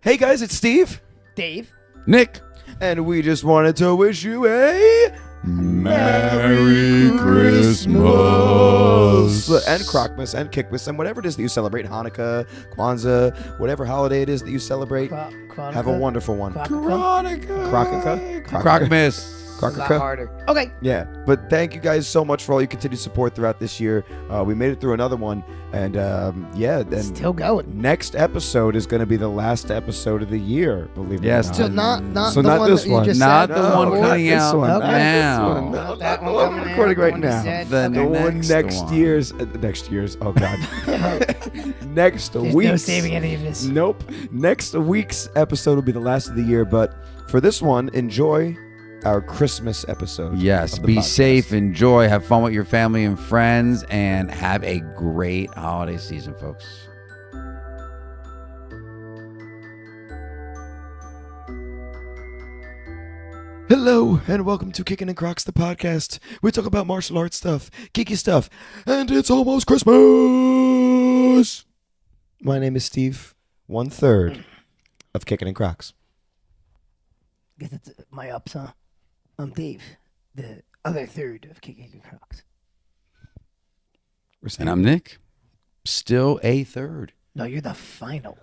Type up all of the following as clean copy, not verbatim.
Hey guys, it's Steve. Dave. Nick. And we just wanted to wish you a Merry Christmas. And Crocmas and Kickmas and whatever it is that you celebrate. Hanukkah, Kwanzaa, whatever holiday it is that you celebrate. Have a wonderful one. Crocka. Crocmas. A lot harder. Okay. Yeah, but thank you guys so much for all your continued support throughout this year. We made it through another one, and Still going. next episode is going to be the last episode of the year. Believe it or not. So not So the not one this that you one. just Not said. the No, one not coming this out one. now. Not this one. Not That one one coming I'm out, recording the right one you now. said. The The one next next one. year's, next year's. Oh God, next There's week's. no saving any of this. Nope. Next week's episode will be the last of the year, but for this one, enjoy our Christmas episode. Yes, of the be podcast. safe, enjoy, have fun with your family and friends, and have a great holiday season, folks. Hello, and welcome to Kickin' and Crocs, the podcast. We talk about martial arts stuff, geeky stuff, and it's almost Christmas. My name is Steve, 1/3 of Kickin' and Crocs. Guess that's my ups, huh? I'm Dave, the other third of Kickin' Crocs. And I'm Nick, still a third. No, you're the final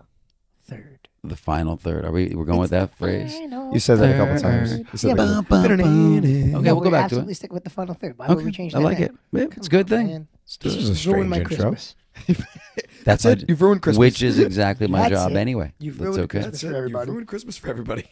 third. The final third. We're going with that phrase? You said that a couple times. You said Yeah, that. Okay, we'll go back to absolutely it. stick with the final third. Why would we Okay, change I that? like now? it. Yeah, Come it's a good on, thing. man. This was a You've ruined strange my intro. Christmas. That's it. You've ruined Christmas. Which is exactly my That's job it. anyway. You've That's ruined okay. Christmas for everybody. You've ruined Christmas for everybody.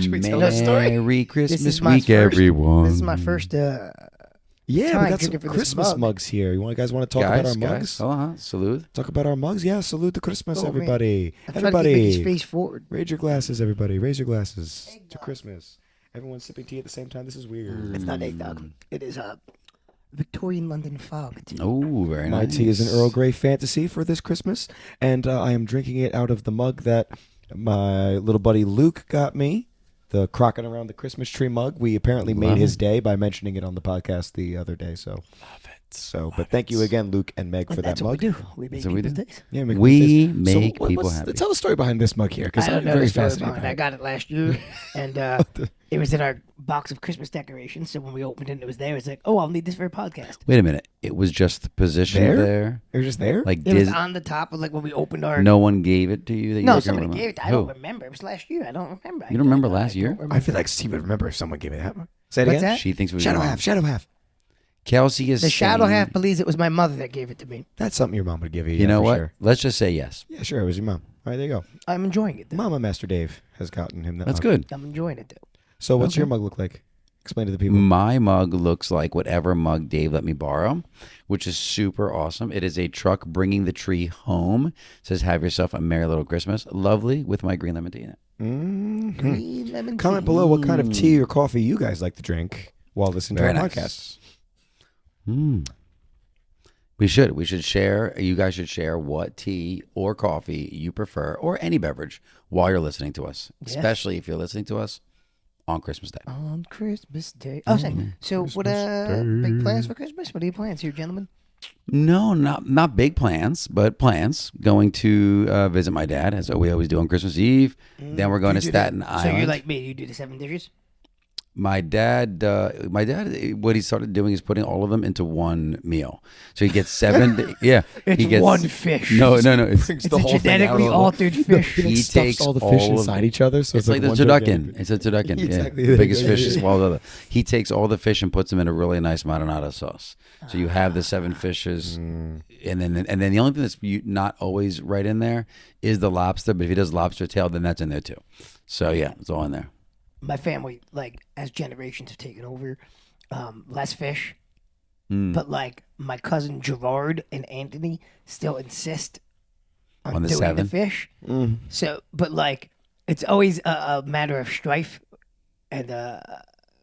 Should we tell that story? Merry Christmas This is my week, first- everyone. This is my first Yeah, time we got some drinking for this Christmas mug. mugs here. You guys want to talk about our mugs? Salute. Talk about our mugs? Yeah, salute to Christmas, Oh, man. everybody. I'm trying to keep Mickey's Everybody, face forward. raise your glasses, everybody. Raise your glasses to Christmas. Everyone's sipping tea at the same time. This is weird. It's not eggnog. It is Victorian London fog tea. Oh, very My nice. tea is an Earl Grey fantasy for this Christmas, and I am drinking it out of the mug that my little buddy Luke got me. The Crockin' Around the Christmas Tree mug. We apparently made Love his it. day by mentioning it on the podcast the other day. So, but thank you again, Luke and Meg, for that That's what mug. we do. We make That's what we people's do. days. Yeah, make We mistakes. make what- people what's- happy. Tell the story behind this mug here, because I I'm don't know very the story fascinated. behind it. I got it last year, and it was in our box of Christmas decorations. So when we opened it, it was there. It's like, oh, I'll need this for a podcast. Wait a minute. It was just the position There? there. It was just there. Like It was Dis- on the top of like when we opened our. no one gave it to you. That you No, like somebody remember? gave it. I Who? don't remember. It was last year. I don't remember. You don't remember last year? I feel like Steve would remember if someone gave me that one. Say it What's again. that? She thinks it was Shadow your mom. half. Shadow half. Kelsey is The shadow saying- half believes it was my mother that gave it to me. That's something your mom would give you. You yeah, know for what? Sure. Let's just say yes. Yeah, sure. It was your mom. All right, there you go. I'm enjoying it. Though. Mama Master Dave has gotten him that. That's mug. good. I'm enjoying it. Though. So, what's Okay. your mug look like? Explain to the people. My mug looks like whatever mug Dave let me borrow, which is super awesome. It is a truck bringing the tree home. It says, "Have yourself a merry little Christmas." Lovely with my green lemon tea in it. Mhm. Green lemon Comment tea. below what kind of tea or coffee you guys like to drink while listening to Very our nice. podcast. We should share. You guys should share what tea or coffee you prefer, or any beverage, while you're listening to us. Yes. Especially if you're listening to us on Christmas Day. On Christmas Day. Oh, so what? Big plans for Christmas? What are your plans here, gentlemen? No, not big plans, but plans. Going to visit my dad, as we always do on Christmas Eve. Then we're going to Staten So Island. you're like me. You do the 7 dishes. My dad, what he started doing is putting all of them into one meal. So he gets 7. Yeah, It's he gets one fish. No. It's Brings It's a genetically altered fish. He stuffs takes all the all fish of inside them. each other, so It's like the one turducken. gigantic- It's a turducken. Exactly. Yeah. The biggest Yeah, fish yeah, is yeah. swallowed the other. He takes all the fish and puts them in a really nice marinara sauce. So you have the 7 fishes, and then the only thing that's not always right in there is the lobster. But if he does lobster tail, then that's in there too. So yeah, it's all in there. My family, like, as generations have taken over, less fish. But like my cousin Gerard and Anthony still insist on On the doing 7? the fish. So, but like, it's always a matter of strife and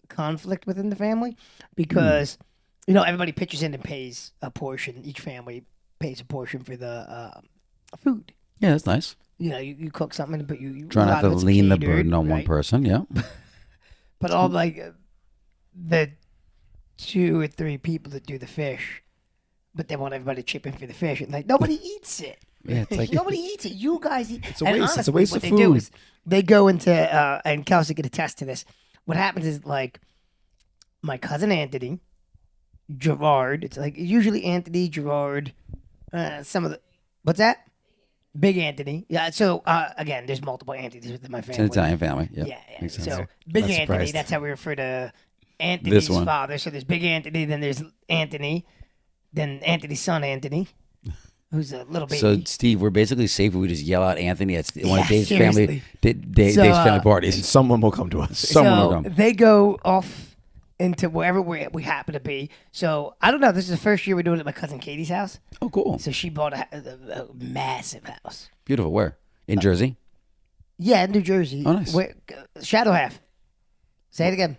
conflict within the family because you know everybody pitches in and pays a portion. Each family pays a portion for the food. Yeah, that's nice. You know, you cook something, but you Try a not lot to of it's lean the catered, burden on one right? person. Yeah. But all like the 2 or 3 people that do the fish, but they want everybody to chip in for the fish, and like nobody eats it. Yeah, it's like Nobody eats it. You guys eat. It's a And waste. It's a honestly, waste what of they do food. is they go into and Kelsey could attest to this. What happens is like my cousin Anthony, Gerard. It's like usually Anthony, Gerard, some of the. What's that? Big Anthony. Yeah. So again, there's multiple Anthonys within my it's family. an Italian family. Yep. Yeah. Makes sense. So Big Not Anthony. surprised. That's how we refer to Anthony's one. father. So there's Big Anthony. Then there's Anthony. Then Anthony's son Anthony, who's a little baby. So Steve, we're basically safe if we just yell out Anthony at one of Yeah, Dave's seriously. family, Dave's So, family And parties. someone will come to us. Someone will so come. they go off into wherever we happen to be. So I don't know. This is the first year we're doing it at my cousin Katie's house. Oh, cool. So she bought a massive house. Beautiful. Where? In Jersey? Yeah, in New Jersey. Oh, nice. Shadow Half. Say it again.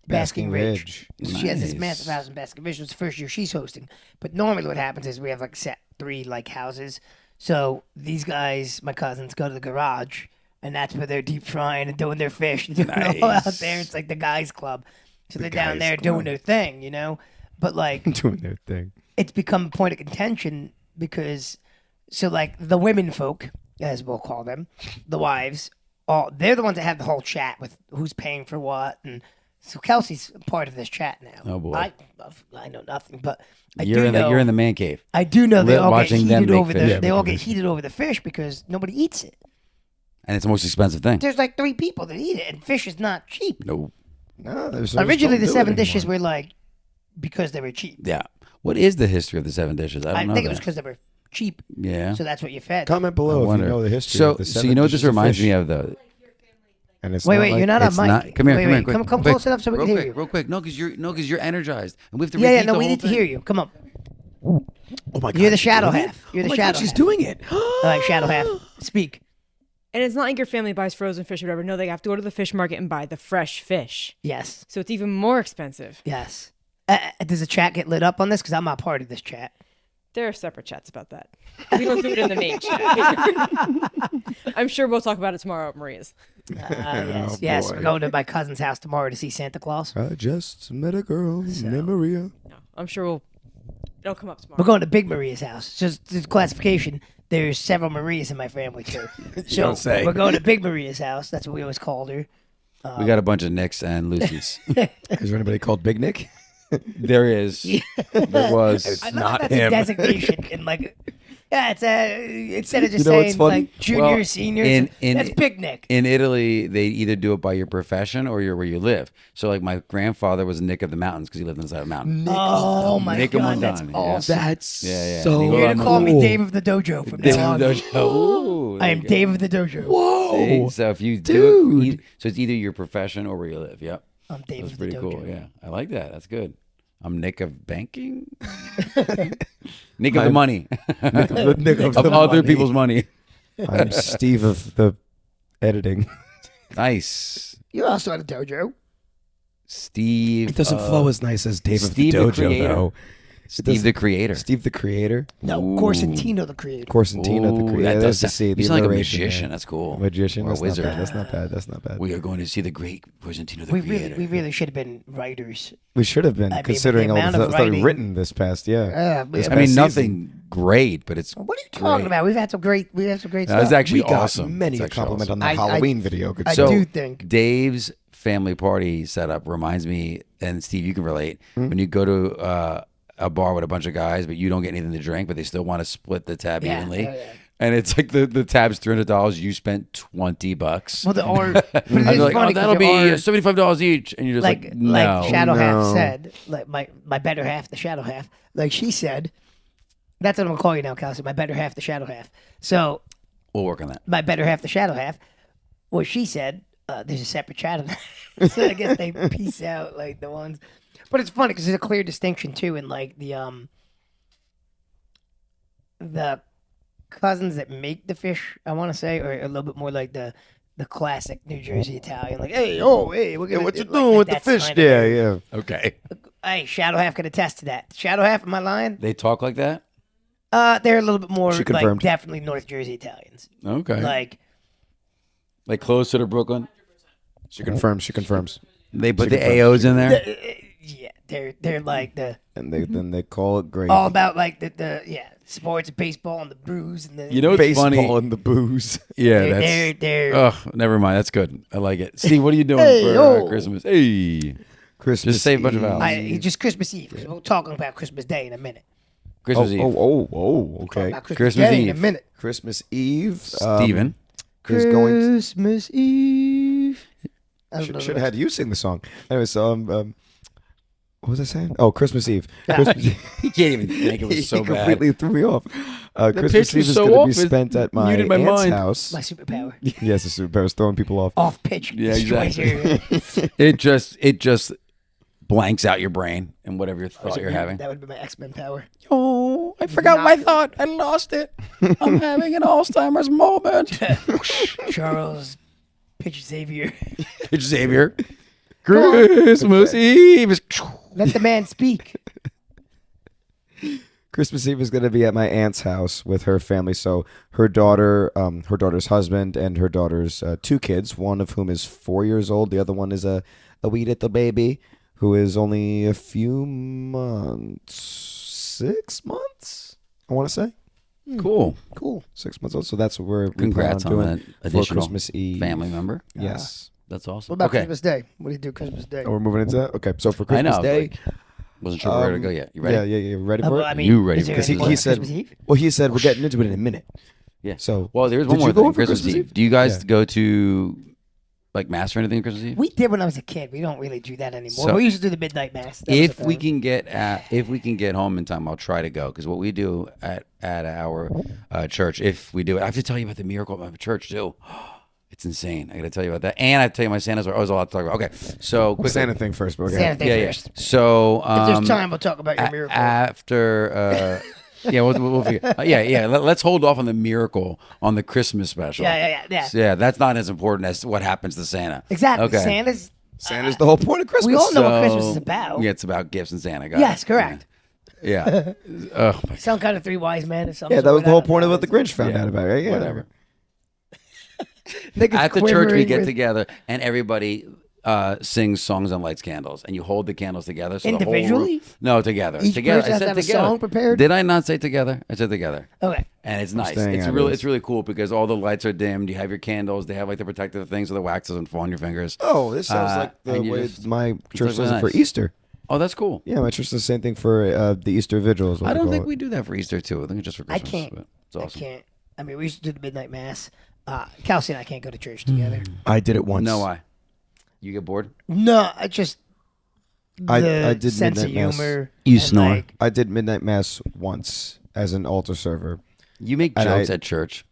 Basking Basking Ridge. Ridge. She has this Nice. massive house in Basking Ridge. It's the first year she's hosting. But normally what happens is we have like set 3 like houses. So these guys, my cousins, go to the garage, and that's where they're deep frying and doing their fish and doing it all out Nice. there. It's like the guys' club. So they're guys' down there club. doing their thing, you know? But like Doing their thing. it's become a point of contention because so like the women folk, as we'll call them, the wives, they're the ones that have the whole chat with who's paying for what, and so Kelsey's part of this chat now. Oh, boy. I know nothing, but I You're do in know. the you're in the man cave. I do know they Li- all get watching them heated make over fish. the. They all get Making fish. heated over the fish because nobody eats it. And it's the most expensive thing. There's like 3 people that eat it, and fish is not cheap. No. No, there's Originally, the don't do it 7 dishes anymore. were like because they were cheap. Yeah. What is the history of the 7 dishes? I don't I know. think it was that. because they were cheap, Yeah. so that's what you fed. Comment below if you wonder. know the history. So of the so 7 you know what this dishes of reminds fish. me of though? And it's Wait, not wait, like, you're not on It's mic. not. Come here. Wait, Come wait, here. Quick, come quick. close enough so we real can quick, hear you. real quick. No, because you're energized, and we have to. Yeah, repeat no, the we whole need to thing. hear you. Come on. Oh my god, You're the she's shadow doing half. it? You're the Oh my shadow God, she's half. doing it. All right, shadow half. Speak. And it's not like your family buys frozen fish or whatever. No, they have to go to the fish market and buy the fresh fish. Yes. So it's even more expensive. Yes. Does the chat get lit up on this? Because I'm not part of this chat. There are separate chats about that. We don't do it in the main chat. I'm sure we'll talk about it tomorrow at Maria's. Yes. Oh, Yes. boy. We're going to my cousin's house tomorrow to see Santa Claus. I just met a girl named Maria. No, I'm sure it'll come up tomorrow. We're going to Big Maria's house. Just the classification. There's several Marias in my family too. So don't say. we're going to Big Maria's house. That's what we always called her. We got a bunch of Nicks and Lucy's. Is there anybody called Big Nick? There is. There was. I love not that's him. a designation in like. Yeah, it's a instead of just You know what's saying funny? like junior, Well, senior. in- That's picnic. In Italy, they either do it by your profession or where you live. So, like, my grandfather was Nick of the Mountains because he lived inside a mountain. Oh my Nick and god, that's Mondani, yeah. awesome. That's Yeah. so You're You're gonna cool. call me Dave of the Dojo from Dave now of on. the Dojo. Ooh, I there am you go. Dave of the Dojo. Whoa. See? So if you do Dude. it, so it's either your profession or where you live. Yep. I'm Dave That's of the pretty Dojo. cool. Yeah. I like that. That's good. I'm Nick of banking. Nick of the money. Nick of of the other money. people's money. I'm Steve of the editing. Nice. You're also at a dojo. Steve. It doesn't flow as nice as Dave Steve the of the Dojo, Creator. though. Steve the creator. Steve the creator. No, Ooh. Corsentino the creator. Corsentino the Ooh, creator. that There's does to sound- see the you sound like a alliteration magician. there. That's cool. Magician. Or a That's wizard. not bad. That's not bad. That's not bad. We are going to see the great Cosentino the We creator. really should have been writers. We should have been, I mean, considering the all the amount of stuff we've writing- written this past, yeah. This I past mean, season. nothing great, but it's. What are you talking Great. about? We've had some great That was stuff. actually We got awesome. many It's a actually compliment awesome. on that I- Halloween video. Good I stuff. do think. Dave's family party setup reminds me, and Steve, you can relate, when you go to a bar with a bunch of guys, but you don't get anything to drink, but they still want to split the tab Yeah, evenly. yeah. And it's like the tab's $300. You spent $20. Well, the art. But it And is they're like, funny oh, 'cause that'll the art- be $75 each, and you're just like, no. like Shadow No. Half said, like my better half, the Shadow Half. Like she said, that's what I'm gonna call you now, Kelsey. My better half, the Shadow Half. So We'll work on that. my better half, the Shadow Half. What she said, there's a separate chat of that. So I guess they piece out like the ones. But it's funny because there's a clear distinction too in like the cousins that make the fish. I want to say, or a little bit more like the classic New Jersey Italian. Like, hey, we're gonna. what you like, doing with the that's fish kind of there? Yeah. Okay. Hey, Shadow Half can attest to that. Shadow Half, am I lying? They talk like that? They're a little bit more She like confirmed. definitely North Jersey Italians. Okay. Like closer to Brooklyn? She confirms. She confirms. They put She the confirms. AOs in there? yeah, they're like the And then they call it gravy. all about like the sports, baseball, and the brews and the You know what's baseball funny? and the booze. Yeah, they're Oh, never mind. That's good. I like it. Steve, what are you doing Hey, for yo. Christmas? Hey, Christmas Just say a bunch of Eve. vowels. just Christmas Eve. 'Cause we're talking about Christmas Day in a minute. Christmas Eve. Okay. About Christmas, Christmas Day in a Eve. minute. Christmas Eve. Steven. Is going. Christmas Eve. I don't know Should the have had you sing the song. Anyway, so what was I saying? Oh, Christmas Eve. Christmas Eve. He can't even think. It was so He bad. completely threw me off. Christmas pitch Eve was is so going to off, be it spent at my muted my aunt's mind. house. My superpower. Yes, the super was throwing people off. Off pitch. Yeah, destroys exactly. your- It just blanks out your brain and whatever your thought you're having. That would be my X-Men power. Oh, I forgot my thought. I lost it. I'm having an Alzheimer's moment. Charles Pitch Xavier. Pitch Xavier. Christmas Eve is. Let the man speak. Christmas Eve is going to be at my aunt's house with her family. So her daughter, her daughter's husband, and her daughter's two kids. One of whom is 4 years old. The other one is a wee little baby who is only a few months, 6 months. I want to say Cool. Cool. 6 months old. So that's what we plan Congrats on doing that for additional Christmas Eve. family member. Yes. That's awesome. What about okay. Christmas Day? What do you do Christmas Day? Oh, we're moving into that. Okay, so for I Christmas know. Day, Wasn't sure where to go yet. You ready? yeah. Ready Oh, for well, it? I mean, You ready is there because any he more said- Christmas Eve? Well, he said we're getting into it in a minute. Yeah. So Well, there's Did one you more go thing. for Christmas Christmas Eve. Eve? Do you guys Yeah. go to like mass or anything on Christmas Eve? We did when I was a kid. We don't really do that anymore. So- we used to do the midnight mass. That was If a we thing. can get home in time, I'll try to go because what we do at our church, if we do it, I have to tell you about the miracle at my church too. It's insane. I got to tell you about that, and I have to tell you my Santa's. Oh, there's a lot to talk about. Okay, so quick Santa thing first, but okay. Santa thing yeah. first. So If there's time, we'll talk about your miracle. after. Yeah, we'll figure. Yeah. Let's hold off on the miracle on the Christmas special. Yeah. So, yeah, that's not as important as what happens to Santa. Exactly. Okay. Santa's the whole point of Christmas. We all know what So- Christmas is about. Yeah, it's about gifts and Santa. Got Yes, it. correct. Yeah. Oh my Some kind of three wise men. Yeah, that was the whole point of what the Grinch found out about, right? Yeah. Whatever. Niggas At the church, we quivering get with- together and everybody sings songs and lights candles, and you hold the candles together. So the whole Individually? room- no, together. Each together. person I has said to have a together. song prepared? Did I not say together? I said together. Okay. And it's nice. staying It's out of really this. it's really cool because all the lights are dimmed. You have your candles. They have like the protective things so the wax doesn't fall on your fingers. Oh, this sounds like the and you way just- my church really does it for nice. Easter. Oh, that's cool. Yeah, my church does the same thing for the Easter Vigil. Is what I they don't call think it. we do that for Easter too. I think it's just for I Christmas. can't. But it's awesome. I can't. I mean, we used to do the midnight mass. Kelsey and I can't go to church together. I did it once. No, why? You get bored? No, I just I the did sense of midnight mass. humor. You and, snore. like, I did midnight mass once as an altar server. You make And jokes I- at church.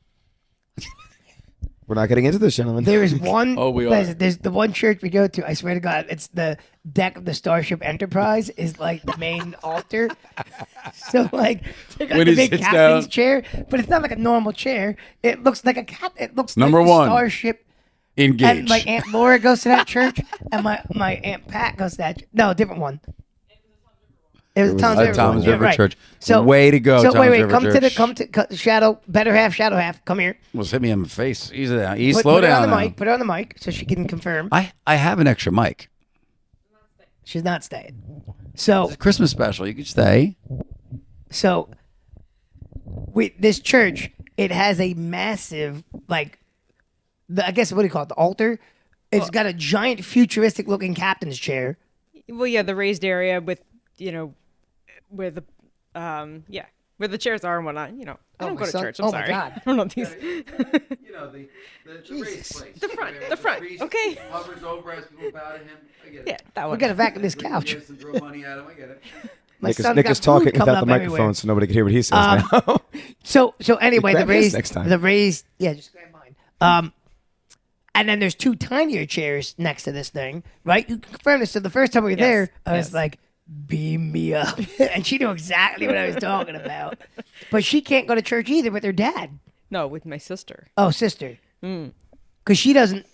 We're not getting into this, gentlemen. there is one. Oh, we are. listen, there's the one church we go to. I swear to God, it's the deck of the Starship Enterprise is like the main altar. So like they got When the he big sits captain's down. chair, but it's not like a normal chair. It looks like a cap. It looks Number like the one. Starship. Engage. And my Aunt Laura goes to that church, and my Aunt Pat goes to that. No, a different one. It was Tom's River. Tom's Yeah, River right. Church. So Way to go, So Tom's wait, River come to the Church. shadow, better half, come here. Well, hit me in the face. Easy down. Easy, Put, slow put her down. on the now. mic. Put her on the mic so she can confirm. I have an extra mic. She's not staying. So It's a Christmas special. You could stay. so with this church, it has a massive I guess what do you call it? The altar. It's got a giant futuristic looking captain's chair. Well, yeah, the raised area with where the where the chairs are and whatnot. I Oh, don't my go to son- church. I'm oh, my sorry. God. I don't know these. You know, the raised place. The front, okay. Hovers over as people bow to him. I get it. Yeah, that We one. got to vacuum this couch. And throw money at him. I get it. My Nick is, son's Nick got is food talking coming without up the microphone, everywhere. so nobody can hear what he says now. So anyway, grab his next time. the raised, yeah, just grab mine. And then there's two tinier chairs next to this thing, right? You can confirm this. So the first time we were there, I was yes. like, beam me up. And she knew exactly what I was talking about. But she can't go to church either with her dad. No, with my sister. Oh, sister. Because she doesn't.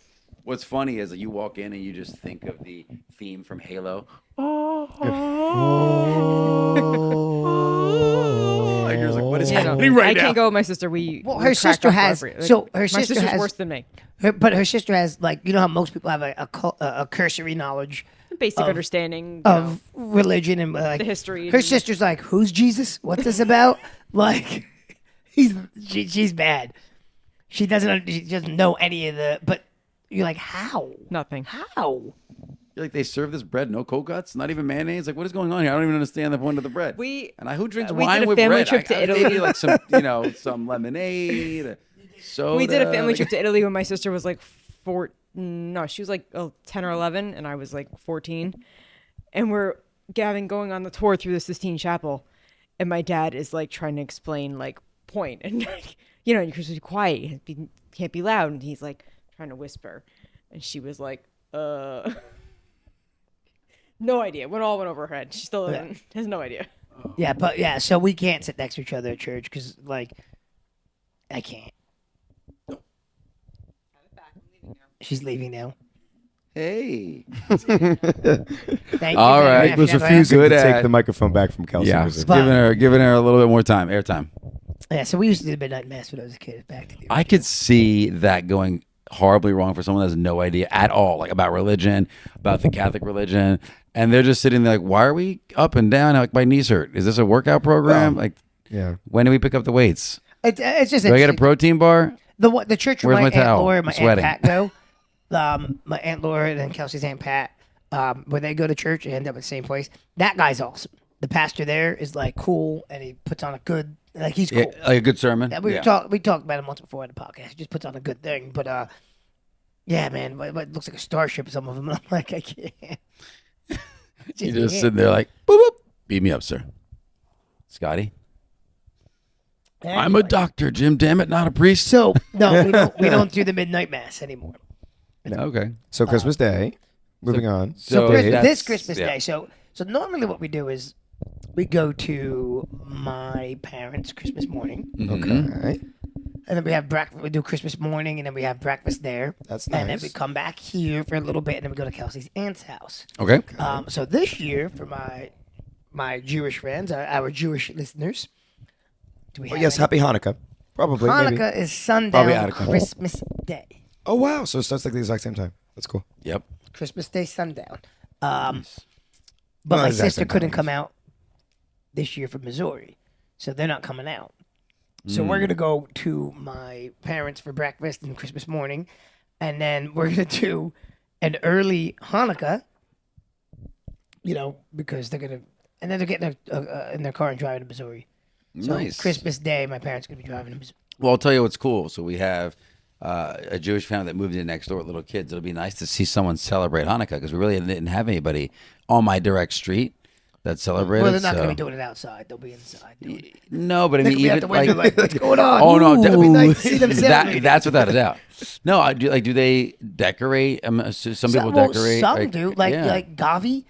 What's funny is that you walk in and you just think of the theme from Halo. Like, you're like, what is You know, happening right I now? can't go with my sister. We Well, we her crack sister up has. every- So her my sister sister's has. worse than me. But her sister has, like, you know how most people have a cursory knowledge Basic Of- understanding you of religion and like the history. Her and- sister's like, "Who's Jesus? What's this about?" Like, she's bad. She doesn't know any of the. But you're like, how? Nothing. How? You're like, they serve this bread, no cold cuts, not even mayonnaise. Like, what is going on here? I don't even understand the point of the bread. Who drinks we wine did a with family bread? trip to Italy. Maybe like some, some lemonade, soda. We did a family like- trip to Italy when my sister was like she was like 10 or 11, and I was like 14. And we're going on the tour through the Sistine Chapel, and my dad is like trying to explain like point, and like, you're supposed to be quiet, can't be loud, and he's like trying to whisper, and she was like, no idea. All went over her head. She still has no idea. Yeah, but yeah. So we can't sit next to each other at church because, like, I can't. She's leaving now. Hey. Thank you. All right. Nick was Never refusing Good to take at- the microphone back from Kelsey. Yeah, Was it? But- giving her a little bit more airtime. Yeah, so we used to do the midnight mass when I was a kid. Back to the I could see that going horribly wrong for someone that has no idea at all, like about religion, about the Catholic religion, and they're just sitting there like, "Why are we up and down? Like my knees hurt. Is this a workout program? Well, like, Yeah. when do we pick up the weights? It's just Do I get a interesting. protein bar? The church where Where's my my Aunt towel? Laura and I'm my Aunt sweating. Pat go. My Aunt Laura and Kelsey's Aunt Pat, when they go to church, they end up at the same place. That guy's awesome. The pastor there is like cool, and he puts on a good, like, he's cool. Yeah, like a good sermon. Yeah, we Yeah. talked about him once before in the podcast. He just puts on a good thing, but yeah, man, but it looks like a starship. Some of them, I'm like, I can't. You're just sitting there like, boop, boop. Beat me up, sir. Scotty. I'm a doctor, Jim. Damn it, not a priest. So no, we don't do the midnight mass anymore. Okay. So Christmas Day. Moving on. So that's- this Christmas yeah. Day. So normally what we do is we go to my parents' Christmas morning, Mhm. Okay. and then we have breakfast. We do Christmas morning, and then we have breakfast there. That's And then nice. we come back here for a little bit, and then we go to Kelsey's aunt's house. Okay. So this year, for my Jewish friends, our Jewish listeners, do we Oh, have yes. any? Happy Hanukkah. Probably. Maybe. Hanukkah is Probably sundown Hanukkah. Christmas Day. Oh wow. So it starts like the exact same time. That's cool. Yep. Christmas Day sundown. But Not my exact sister same couldn't time. come out this year from Missouri, so they're not coming out. So we're gonna go to my parents for breakfast and Christmas morning, and then we're gonna do an early Hanukkah. Because they're gonna, and then they're getting in their car and driving to Missouri. So Nice. Christmas Day, my parents are gonna be driving to Missouri. Well, I'll tell you what's cool. So we have a Jewish family that moved in next door with little kids. It'll be nice to see someone celebrate Hanukkah because we really didn't have anybody on my direct street that celebrated. Well, they're not so- gonna be doing it outside; they'll be inside. Doing it. No, but I They're mean, gonna be out even the window like, what's going on? oh no, It'll be nice to see them celebrating. that's without a doubt. No, I do. Like, do they decorate? Some people decorate. Some do. Like yeah. Gavi,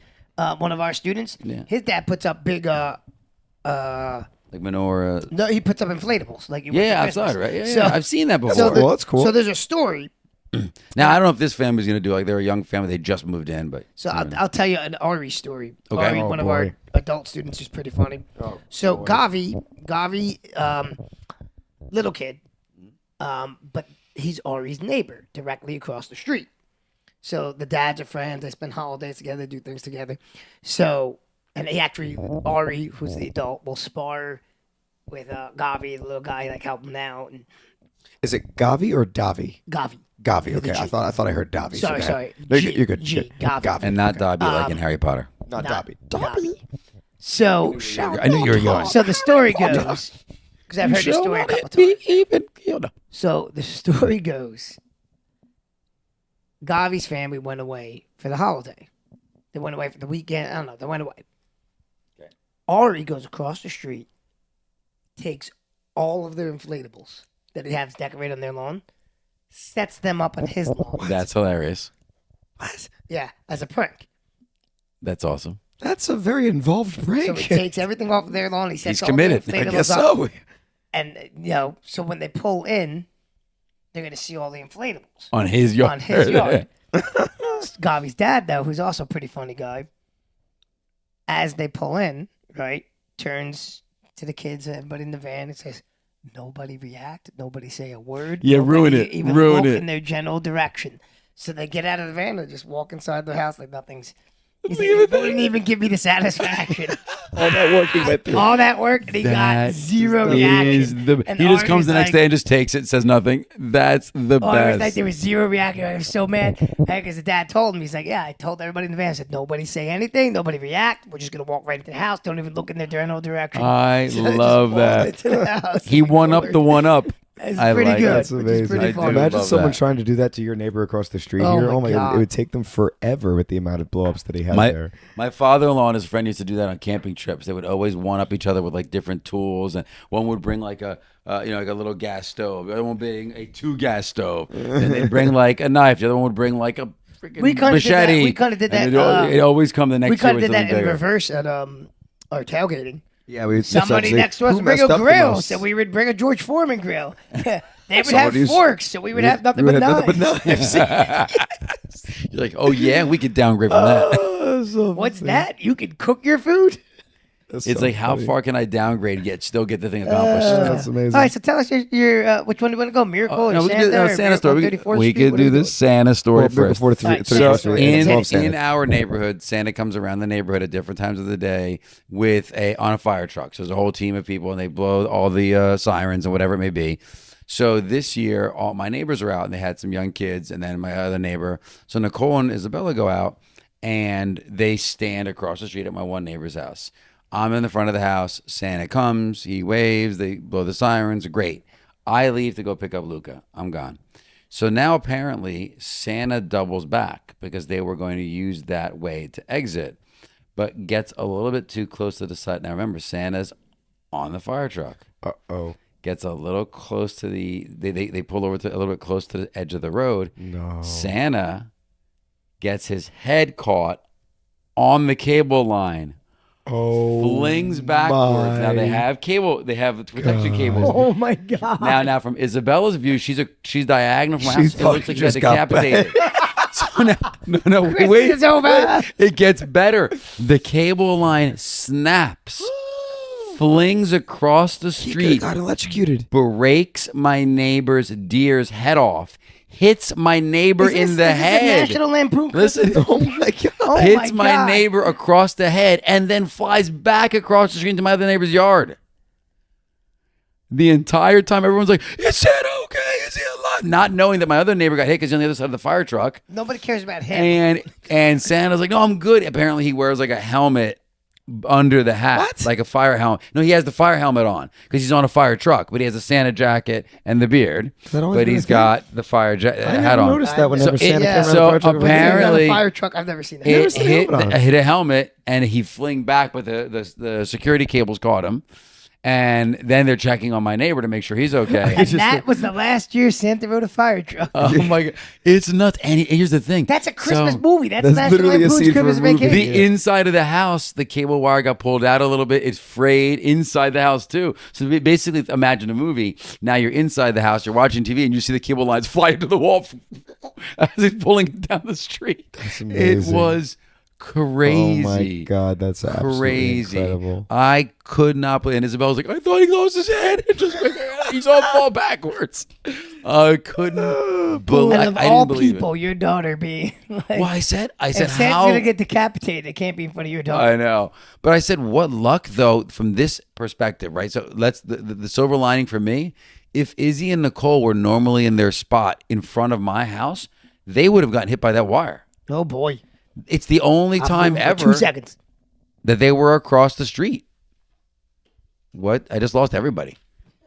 one of our students. Yeah. His dad puts up big. Like menorah. No, he puts up inflatables. Like you would Yeah, for Christmas. outside, right? Yeah, So- yeah. I've seen that before. So Well, that's cool. So there's a story. Now I don't know if this family's gonna do. Like, they're a young family. They just moved in, but So I'll tell you an Ari story. Okay. Ari, Oh, one of boy. our adult students, is pretty funny. So Gavi, little kid, but he's Ari's neighbor directly across the street. So the dads are friends. They spend holidays together, do things together. So, and he actually, Ari, who's the adult, will spar with Gavi, the little guy, like help him out. And Is it Gavi or Davi? Gavi, Gavi. Okay. G. I thought I heard Davi. Sorry, go sorry. ahead. No, G, you're good. G, Good. Gavi. and not Dobby like in Harry Potter. Not Not Davi. Gavi. So, I knew you were going. so the story goes, because I've heard this story a couple times. Even killed. So the story goes, Gavi's family went away for the holiday. They went away for the weekend. I don't know. They went away. Okay. Ari goes across the street, takes all of their inflatables that he has decorated on their lawn, sets them up on his lawn. That's hilarious. What? Yeah, as a prank. That's awesome. That's a very involved So break. he takes everything off of their lawn. He sets He's all committed. the I inflatables guess up. so. And, so when they pull in, they're going to see all the inflatables. On his yard. On his yard. Gavi's dad, though, who's also a pretty funny guy, as they pull in, right, turns to the kids and everybody in the van. It says, nobody react, nobody say a word. Yeah, ruin nobody it, Even ruin look it. in their general direction. So they get out of the van and just walk inside their house like nothing's. He said, "You wouldn't even give me the satisfaction." All that work he went through. All that work, and he got That zero is reaction. the- And he just Artie's comes the next like- day and just takes it, says nothing. That's the Oh, it was like best. there was zero reaction. I was so mad because the dad told him. He's like, "Yeah, I told everybody in the van. I said nobody say anything, nobody react. We're just gonna walk right into the house. Don't even look in their general direction." I So they just love walked that. into the house. He Like, won up Lord. the one up. It's I pretty like good. that. That's which is amazing. pretty I do funny. Imagine love someone that. trying to do that to your neighbor across the street Oh here. my Oh my god, God. it would take them forever with the amount of blowups that he had there. My father-in-law and his friend used to do that on camping trips. They would always one up each other with like different tools, and one would bring like a like a little gas stove. The other one being a 2-gas stove. And they'd bring like a knife. The other one would bring like a freaking We kinda did that. machete. We kinda did And that, It always come the We next year kind of with did that something in bigger. reverse at our tailgating. Yeah, we Somebody next to us would bring a grill, so we would bring a George Foreman grill. They would have Somebody's- forks, so we would have nothing but knives. You're like, oh yeah, we could downgrade from that. What's that? You can cook your food? It's like, how far can I downgrade yet still get the thing accomplished? That's amazing. All right, so tell us your which one do you want to go? Miracle or No, we Santa? could do or Santa story. 34th We Street? could What do we the doing? Santa story first. Before the Right, 31st so Street, in, it's 12 Santa. in our neighborhood, Santa comes around the neighborhood at different times of the day with on a fire truck. So there's a whole team of people, and they blow all the sirens and whatever it may be. So this year, all my neighbors are out, and they had some young kids, and then my other neighbor. So Nicole and Isabella go out, and they stand across the street at my one neighbor's house. I'm in the front of the house. Santa comes, he waves, they blow the sirens. Great. I leave to go pick up Luca. I'm gone. So now apparently Santa doubles back because they were going to use that way to exit, but gets a little bit too close to the side. Now remember, Santa's on the fire truck. Uh-oh. Gets a little close to they pull over to a little bit close to the edge of the road. No. Santa gets his head caught on the cable line. Oh. Flings backwards. Now they my have cable. They have protection cables. Oh my god! Now, from Isabella's view, she's diagonal from my She's house. It looks like she got just got decapitated. So now, no, Christmas wait. is over. It gets better. The cable line snaps, flings across the He street, got electrocuted. breaks my neighbor's deer's head off, hits my neighbor Is this- in the is this a head. National Lampoon. Listen. Oh my god. Oh Hits my my God. neighbor across the head and then flies back across the street into my other neighbor's yard. The entire time, everyone's like, "Is Santa okay? Is he alive?" Not knowing that my other neighbor got hit because he's on the other side of the fire truck. Nobody cares about him. And Santa's like, "No, I'm good." Apparently, he wears like a helmet under the hat, What? like a fire helmet. No, he has the fire helmet on because he's on a fire truck, but he has a Santa jacket and the beard. that always But been a he's thing? got the fire I hat never on. noticed that whenever So it- Santa yeah. came around so the fire truck. I was like, apparently- On a fire truck. I've never seen that. It seen a hit, helmet on. hit a helmet and he fling back, but the security cables caught him. And then they're checking on my neighbor to make sure he's okay. And that was the last year Santa rode a fire truck. Oh my god, it's nuts! And here's the thing: That's a Christmas So, movie. That's That's National literally a Lampoon's scene from a Christmas movie. Vacation. The inside of the house, the cable wire got pulled out a little bit. It's frayed inside the house too. So basically, imagine a movie. Now you're inside the house, you're watching TV, and you see the cable lines fly into the wall as it's pulling it down the street. It amazing. was crazy. Oh my god, that's absolutely Crazy. incredible. I could not believe. And Isabel was like, "I thought he lost his head. It just he's all fall backwards." I couldn't believe. And I of didn't all believe people, your daughter being like, it. Well, I said, if how? Santa's gonna get decapitated, it can't be in front of your daughter. I know, but I said, what luck though from this perspective, right? So let's the silver lining for me. If Izzy and Nicole were normally in their spot in front of my house, they would have gotten hit by that wire. Oh boy! It's the only I'm time moving for ever 2 seconds. that they were across the street. What? I just lost everybody.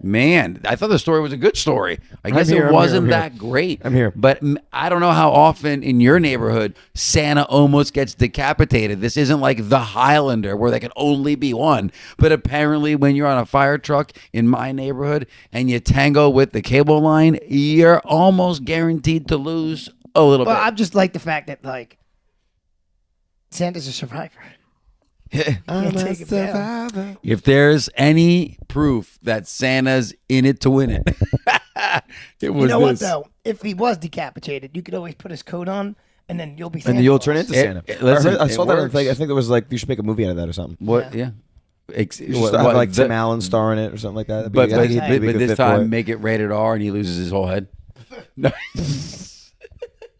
Man, I thought the story was a good story. I guess here, it I'm wasn't here. that great. I'm here. But I don't know how often in your neighborhood Santa almost gets decapitated. This isn't like the Highlander where there can only be one. But apparently when you're on a fire truck in my neighborhood and you tango with the cable line, you're almost guaranteed to lose a little Well, bit. I just like the fact that like Santa's a survivor. I'm a take it down. survivor. If there's any proof that Santa's in it to win it, it was You know what this. though? If he was decapitated, you could always put his coat on, and then you'll be. Santa And then you'll Claus. turn into It- Santa. listen, I saw it that. works. I think it was like you should make a movie out of that or something. What? Yeah. You should have like Tim Allen star in it or something like that. But time this time make it rated R and he loses his whole head. No.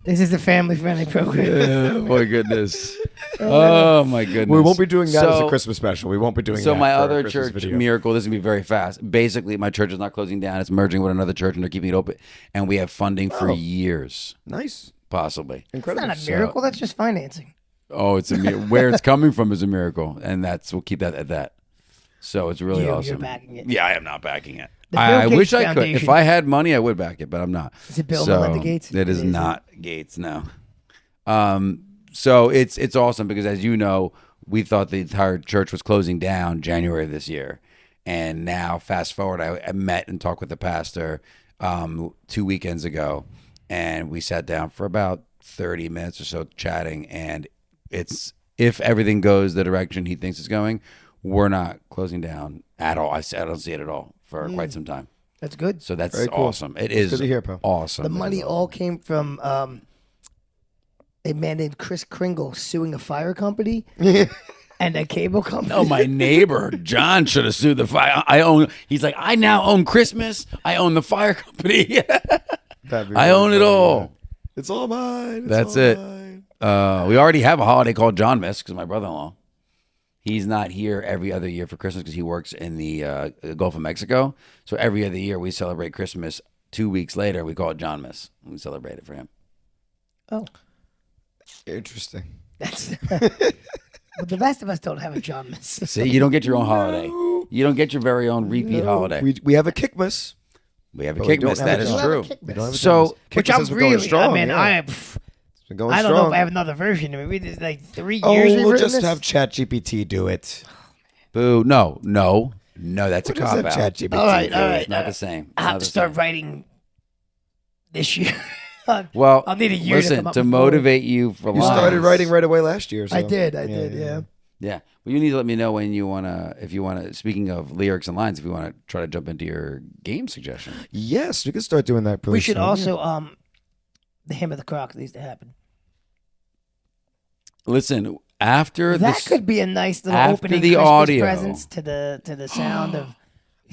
This is a family-friendly program. Oh my goodness. Oh my goodness. we won't be doing that as a Christmas special. We won't be doing that. So my for a other Christmas church video. miracle, this is gonna be very fast. Basically, my church is not closing down; it's merging with another church, and they're keeping it open. And we have funding for years, Nice, possibly. It's incredible. not a miracle. That's just financing. Oh, it's where it's coming from is a miracle, and we'll keep that at that. So it's really You're awesome. backing it. Yeah, I am not backing it. The I Bill wish Gates I could. If Foundation. I had money, I would back it, but I'm not. Is it Bill so Melinda Gates? It is It is. not Gates. No. So it's awesome because, as you know, we thought the entire church was closing down January of this year, and now fast forward, I met and talked with the pastor 2 weekends ago, and we sat down for about 30 minutes or so chatting, and it's if everything goes the direction he thinks it's going, we're not closing down at all. I don't see it at all for quite some time. That's good. So that's Very cool. awesome. It is good to hear, pal. awesome. The money all came from a man named Chris Kringle suing a fire company and a cable company. Oh, my neighbor John should have sued the fire. He's like, I now own Christmas. I own the fire company. I own it all. It's all mine. That's it. We already have a holiday called John Miss because my brother-in-law. He's not here every other year for Christmas because he works in the Gulf of Mexico. So every other year we celebrate Christmas. 2 weeks later, we call it John Miss. We celebrate it for him. Oh, Interesting. that's. But the rest of us don't have a John Miss. See, you don't get your own holiday. You don't get your very own repeat holiday. We have a Kickmas. We have a But we Kickmas. don't That have is a true. We don't have a So, Kickmas. Which Kickmas I'm has been going really. strong. I mean, yeah. it's been going I don't strong. know if I have another version. I mean, it's like 3 Oh, years. we've we'll written just this? have ChatGPT do it. Boo. No, that's a What is cop that out. ChatGPT? All right, do? all right. It's not the same. I have to start writing this year. Well, I'll need a year to listen, come up to with more. motivate you for You lines. started writing right away last year. So. I did, yeah. Yeah. Well, you need to let me know when you if you wanna. Speaking of lyrics and lines, if you wanna try to jump into your game suggestion. Yes, we can start doing that. Pretty We should soon. also the hymn of the Crocs needs to happen. Listen, after That this, could be a nice little after opening the Christmas audio. presents to the sound of.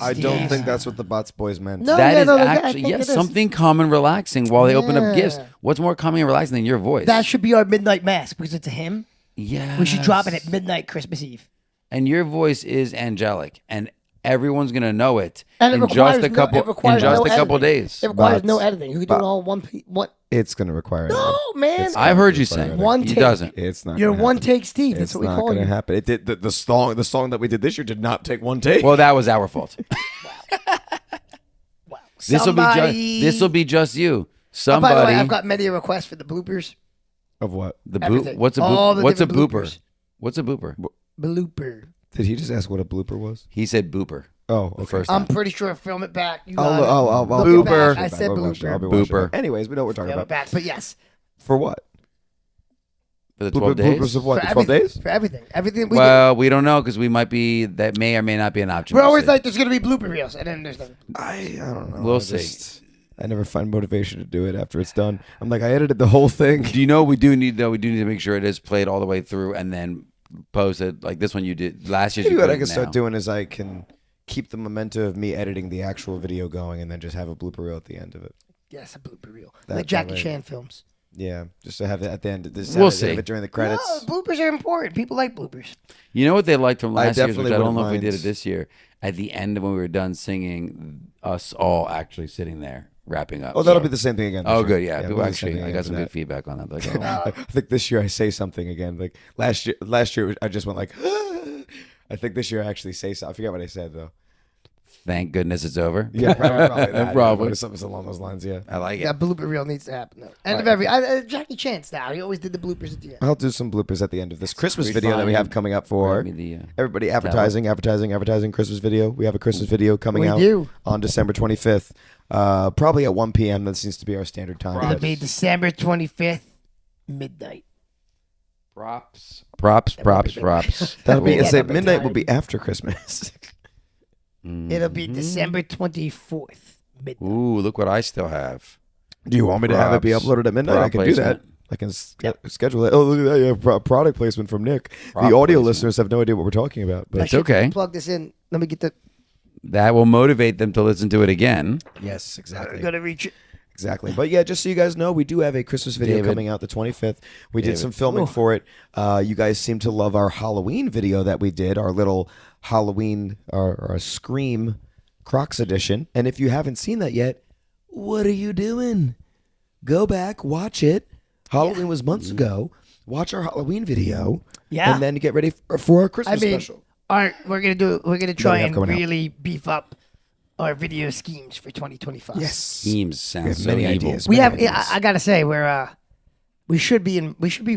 I don't Steve. think that's what the Bots Boys meant. No. that is I actually think it is. something calm and relaxing while they open up gifts. Yeah. What's more calming and relaxing than your voice? That should be our midnight mass because it's a hymn. Yeah. We should drop it at midnight Christmas Eve. And your voice is angelic, and everyone's gonna know it And it in requires just a no- couple it requires no editing. days. It requires But- no editing. You can do it all one. What? It's going to require. No, man. It's I've heard you Require sing. editing. One He take. doesn't. It's not. You're gonna one happen. take Steve. That's It's what we not call going to you. happen. It did the song that we did this year did not take one take. Well, that was our fault. This Somebody- will be just you. Oh, Somebody. by the way, I've got many requests for the bloopers. Of what? the everything. What's a All the What's a different booper? bloopers. What's a booper? Blooper. Did he just ask what a blooper was? He said booper Oh, the okay. first I'm time. pretty sure. Film it back. You I'll, got it. I'll, I'll, Look I'll it back. Booper. I said I'll be watching it. I'll be blooper. watching it. Booper. Anyways, we know what we're talking Film it about. back. But yes, For what? For the 12 Bloopers days. of what? for The 12 everything. days? For everything. Everything we Well, we don't know because we might be. That may or may not be an option. do. We're We'll always see. like, there's gonna be blooper reels, and then there's nothing. I don't know. We'll I see. I never find motivation to do it after it's done. I'm like, I edited the whole thing. Do you know we do need to make sure it is played all the way through and then post it like this one you did last year. Maybe You what put I it can start now. doing is I can keep the momentum of me editing the actual video going and then just have a blooper reel at the end of it. Yes, a blooper reel, That- like Jackie that way. Chan films. Yeah, just to have it at the end. This We'll have see. it during the credits. No, bloopers are important. People like bloopers. You know what they liked from I last year, which definitely I don't wouldn't know if we did mind. it this year. At the end of when we were done singing, us all actually sitting there wrapping up. Oh, that'll So- be the same thing again. this Oh, year. good. Yeah, we'll people do the same actually, thing I again got for some that. good feedback on that. Like, oh. I think this year I say something again. Like last year I just went like. I think this year I actually say something. I forget what I said though. Thank goodness it's over. Yeah, probably that. Probably. Yeah, something along those lines. Yeah. I like it. That blooper reel needs to happen. Though. End of Right. every Jackie Chan style. He always did the bloopers at the end. I'll do some bloopers at the end of this Christmas Sweet video that we fine. have coming up for Grab me the, everybody. Advertising Christmas video. We have a Christmas video coming We out do. on December 25th. Probably at 1 p.m. That seems to be our standard time. It'll be December 25th, midnight. props. That'll be. Yeah, Say, that'll be midnight will time. be after Christmas. It'll be December 24th, midnight. Ooh, look what I still have. Do you want me to have it be Props. uploaded at midnight? I can do that. I can schedule it. Oh, look at that! You have product placement from Nick. Product the audio placement. listeners have no idea what we're talking about. But It's okay. Plug this in. Let me get the. That will motivate them to listen to it again. yes, exactly. Gotta reach it. Exactly. But yeah, just so you guys know, we do have a Christmas video David. coming out the 25th. We did David. some filming for it. You guys seem to love our Halloween video that we did, our little Halloween, our Scream Crocs edition. And if you haven't seen that yet, what are you doing? Go back, watch it. Halloween was months ago. Watch our Halloween video. Yeah. And then get ready for our Christmas special. all right, we're gonna try have and coming out. really beef up our video schemes for 2025. Yes. Schemes sounds have so many evil. ideas. We Many have. ideas. Yeah, I gotta say, we should be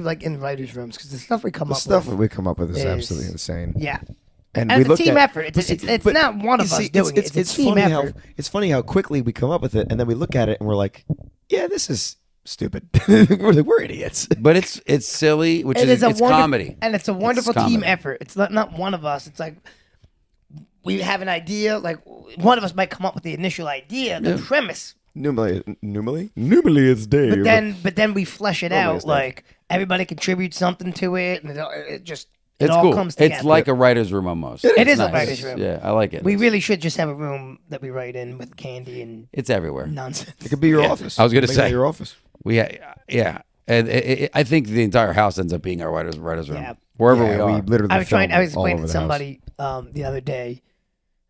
like in writers' rooms because the stuff we come The up stuff with. we come up with is is- absolutely insane. Yeah. And And we it's a looked team at, effort. It's but not one of you us see, doing it. It's a team funny effort. it's funny how quickly we come up with it, and then we look at it and we're like, "Yeah, this is stupid. we're idiots." But it's silly, which It is a it's wonder- comedy. and it's a wonderful team comedy. effort. It's not one of us. It's like we have an idea. Like one of us might come up with the initial idea, the premise, Normally it's Dave. but then we flesh it Normally out. it's Dave. Like everybody contributes something to it, and it just it It's all cool. comes together. It's like a writer's room almost. It It's is a nice. writer's room. Yeah, I like it. we really should just have a room that we write in with candy and It's everywhere. nonsense. it could be your office. I was gonna Make it say. your office. Yeah. And I think the entire house ends up being our writer's room. Yeah. Wherever Yeah, we are. literally. I was film explaining all over to the house. somebody the other day,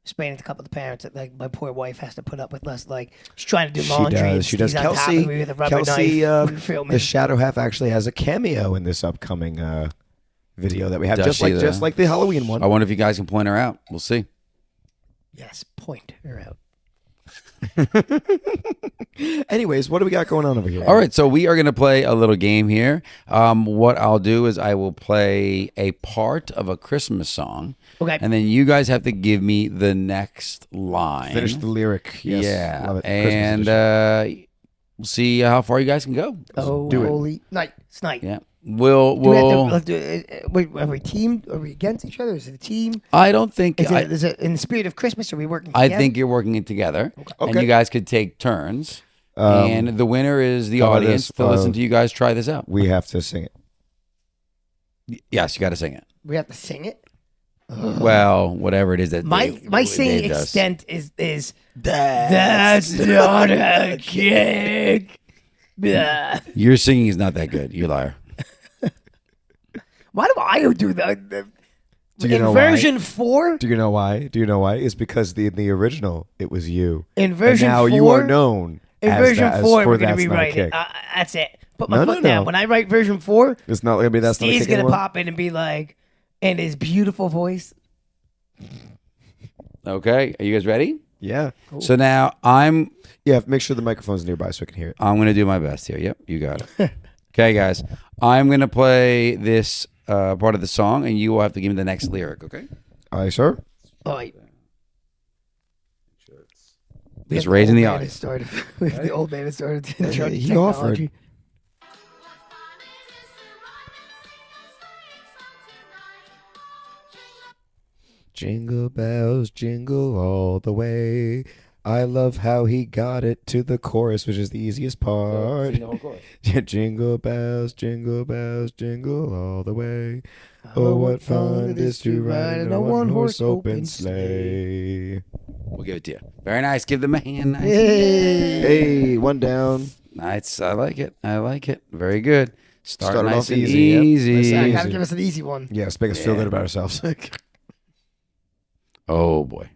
explaining to a couple of the parents that like my poor wife has to put up with us. Like she's trying to do laundry. and She does. Steve's on top of Kelsey, me with a rubber Kelsey, knife. We're filming. the shadow half actually has a cameo in this upcoming video that we have, Does just she, like though? just like the Halloween one. I wonder if you guys can point her out. We'll see. Yes, point her out. Anyways, what do we got going on over here? All right, so we are going to play a little game here. What I'll do is I will play a part of a Christmas song. Okay. And then you guys have to give me the next line. Finish the lyric. Yes, Yeah. love it. Christmas And edition. we'll see how far you guys can go. Oh, do it. holy night, snipe. Yeah. Do we have We'll to, wait, are we teamed? Are we against each other? Is it a team? I don't think Is it in the spirit of Christmas? Are we working I together? think you're working it together. And Okay. you guys could take turns. And the winner is the how about audience this? to listen to you guys try this out. We have to sing it. Yes, you got to sing it. we have to sing it. Well, whatever it is that My Dave singing does. extent is that's not a kick. Blah. Your singing is not that good, you liar. Why do I do that? Do you In know why? version 4? Do you know why? Do you know why? It's because in the original it was you. In version and now 4? you are known In as version that, as 4, for we're going to That's Not a rewrite it. Kick. That's it. Put my No, foot no, down. no. When I write version 4, It's not going to be That's Not a Steve's Kick going to anymore? pop in and be like, in his beautiful voice. Okay, are you guys ready? Yeah. So now Yeah, make sure the microphone's nearby so I can hear it. I'm going to do my best here. Yep, you got it. Okay, guys, I'm going to play this part of the song, and you will have to give me the next lyric. Okay? Aye, sir. All right. Just raising the audience. We have the old man that started in charge of He offered. technology. Jingle bells, jingle all the way. I love how he got it to the chorus, which is the easiest part. Jingle bells, jingle all the way. Oh, what fun it is to ride in a one-horse open sleigh. We'll give it to you. Very nice. Give them a hand. Nice. Hey, one down. Nice. I like it. I like it. Very good. Start Started nice off and easy, yep. easy. Nice and Yeah, easy. gotta give us an easy one. Yes, make us feel good about ourselves. Oh, boy.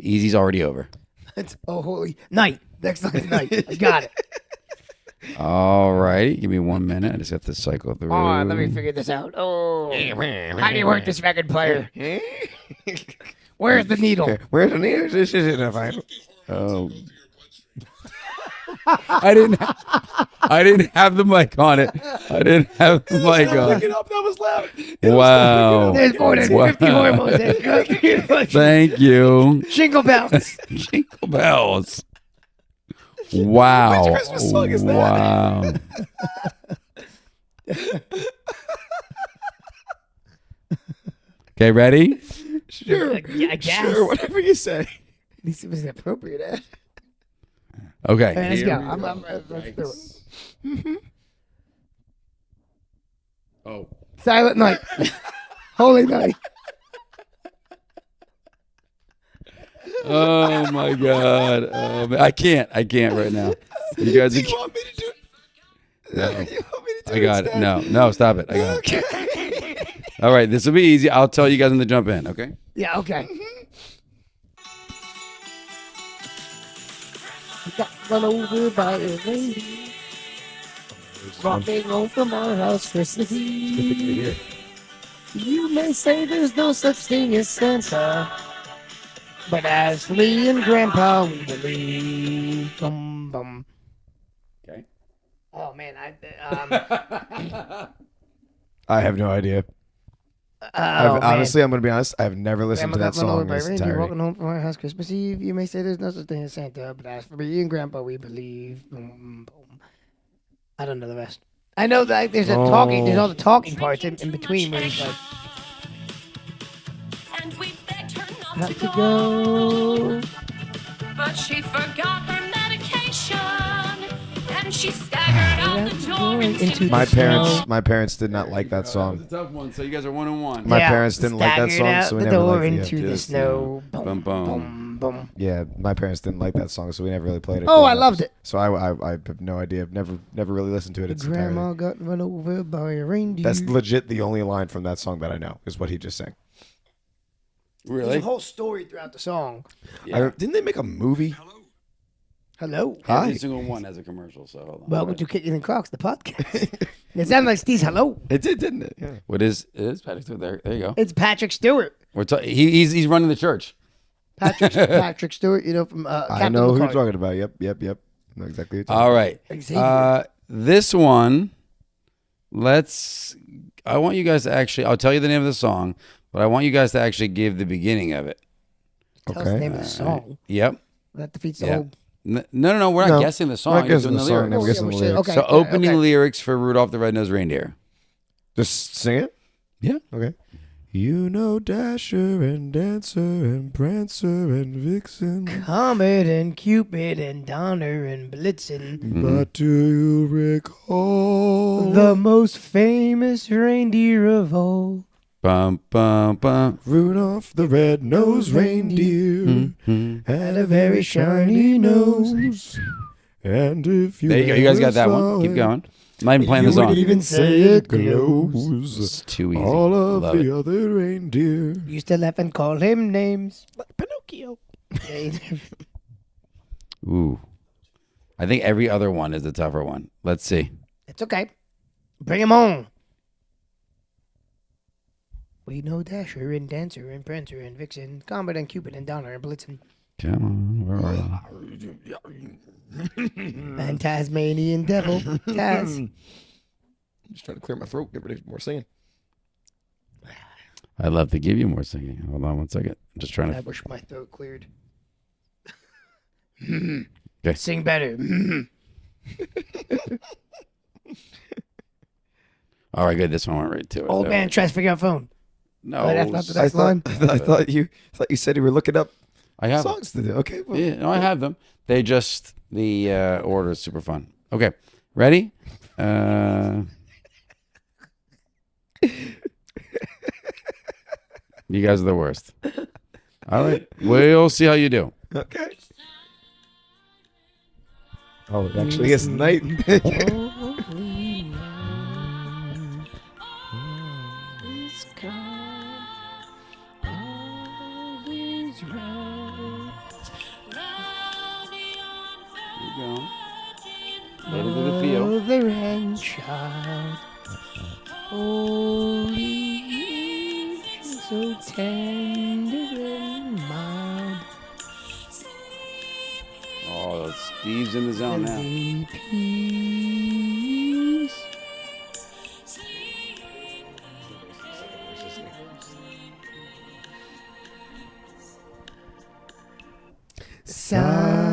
Easy's already over. It's holy night. Next time is night. I got it. All righty. Give me 1 minute. I just have to cycle through. Oh, let me figure this out. Oh, how do you work this record player? Where's the needle? Where's the needle? This isn't a vital. Oh. I didn't have the mic on it. I didn't have the mic on. Pick it up. That was loud. Wow. There's more than 50 hormones. Thank you. Jingle bells. Jingle bells. Wow. Which Christmas song is that? Wow. Okay, ready? Sure. Yeah, I guess. Sure, whatever you say. At least it was appropriate. Okay. All right, let's here go. we I'm let's do it. Oh. Silent Night. Holy Night. Oh my God. Man. I can't right now. You guys Do are. you want me to do it? No. You want me to do I got it. instead? No, stop it. I got it. Okay. All right, this will be easy. I'll tell you guys when to jump in, okay? Yeah, okay. Got run over by a lady. Walking home from our house Christmas Eve. You may say there's no such thing as Santa, but as for me and Grandpa, we believe. Bum, bum. Okay. Oh man, I have no idea. Honestly, I'm going to be honest. I've never listened to that song in its You're entirety. walking home from our house Christmas Eve. You may say there's no such thing as Santa, but as for me and Grandpa, we believe. Boom, boom. I don't know the rest. I know that there's there's all the talking parts in between where he's like, And we begged her not to go. but she forgot her medication, and she staggered out the door into the My snow. parents did not like that That was a song. tough one. So you guys are 1-1. My parents didn't like that staggered song, out so we the never door liked it. into the Just, snow. bum, Boom, bum. boom, boom. Yeah, my parents didn't like that song, so we never really played it. Oh, I growing up. loved it. So I have no idea. I've never really listened to it. Its Grandma entirety. got run over by a reindeer. That's legit the only line from that song that I know is what he just sang. There's Really? a whole story throughout the song. Yeah. Didn't they make a movie? Hello. Hi. Every single one has a commercial, so hold on. Welcome to Kickin and Crocs, the podcast. It sounded like Steve's hello. It did, didn't it? Yeah. What is it? Is Patrick Stewart there? There you go. It's Patrick Stewart. He's running the church. Patrick Stewart, you know, from I Captain know who you're Picard. talking about. Yep. I know exactly who you're talking All right. Xavier. This one, I want you guys to actually, I'll tell you the name of the song, but I want you guys to actually give the beginning of it. Tell us the okay. name of the song. Yep. That defeats the Yeah. whole... No. We're not No, guessing the song. we're not You're guessing doing the song, lyrics. no, we're guessing the we should- lyrics. okay, So yeah, opening okay. lyrics for Rudolph the Red-Nosed Reindeer. Just sing it? Yeah. Okay. You know Dasher and Dancer and Prancer and Vixen. Comet and Cupid and Donner and Blitzen. But do you recall The most famous reindeer of all. Bum, bum, bum. Rudolph the red-nosed reindeer had a very shiny nose. And if you There you go. You guys got that saw one. Keep it, going. I'm not even playing the you song. would even say it glows. It's too easy. All of Love the it. other reindeer. Used to laugh and call him names. Like Pinocchio. Ooh. I think every other one is the tougher one. Let's see. It's okay. Bring him on. We know Dasher and Dancer and Prancer and Vixen, Comet and Cupid and Donner and Blitzen, Come on. Where are you? and Tasmanian Devil, Taz. Just trying to clear my throat, get ready for more singing. I'd love to give you more singing. Hold on one second. I'm just trying I to. wish my throat cleared. Okay. Sing better. All right, good. This one went right to it. Old man tries to figure out phone. No. Oh, that's not the I next line. thought you said you were looking up I have them. songs to do. Okay. Well, Yeah, no, I have them. They just, the order is super fun. Okay. Ready? You guys are the worst. All right. We'll see how you do. Okay. Oh, it actually is night. Keep going. Ready to the field. Mother and child, holy, so tender and mild, Oh, Steve's in the zone now. and peace.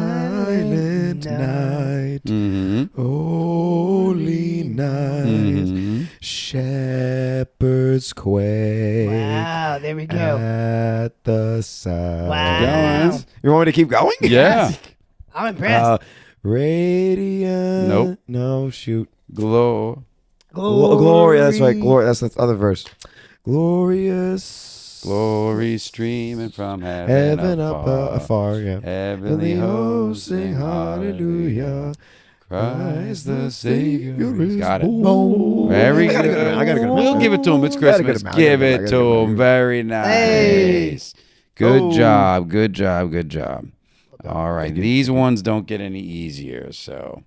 Silent night, Mm-hmm. holy night, Mm-hmm. shepherds quake Wow, there we go. at the sound. Wow. You want me to keep going? Yeah. I'm impressed. Radiant. Nope. No, shoot. Glow. Glory. That's right. Glory. That's the other verse. Glorious. Glory streaming from heaven, Heaven up afar. Yeah. Heavenly hosts sing hallelujah. Christ the Savior is got it. Very good. I gotta go. We'll give it to him. It's Gotta get Christmas. him out. Give I it gotta to get him him. Very nice. Hey. Good job. Good job. Good job. All right. These ones don't get any easier. So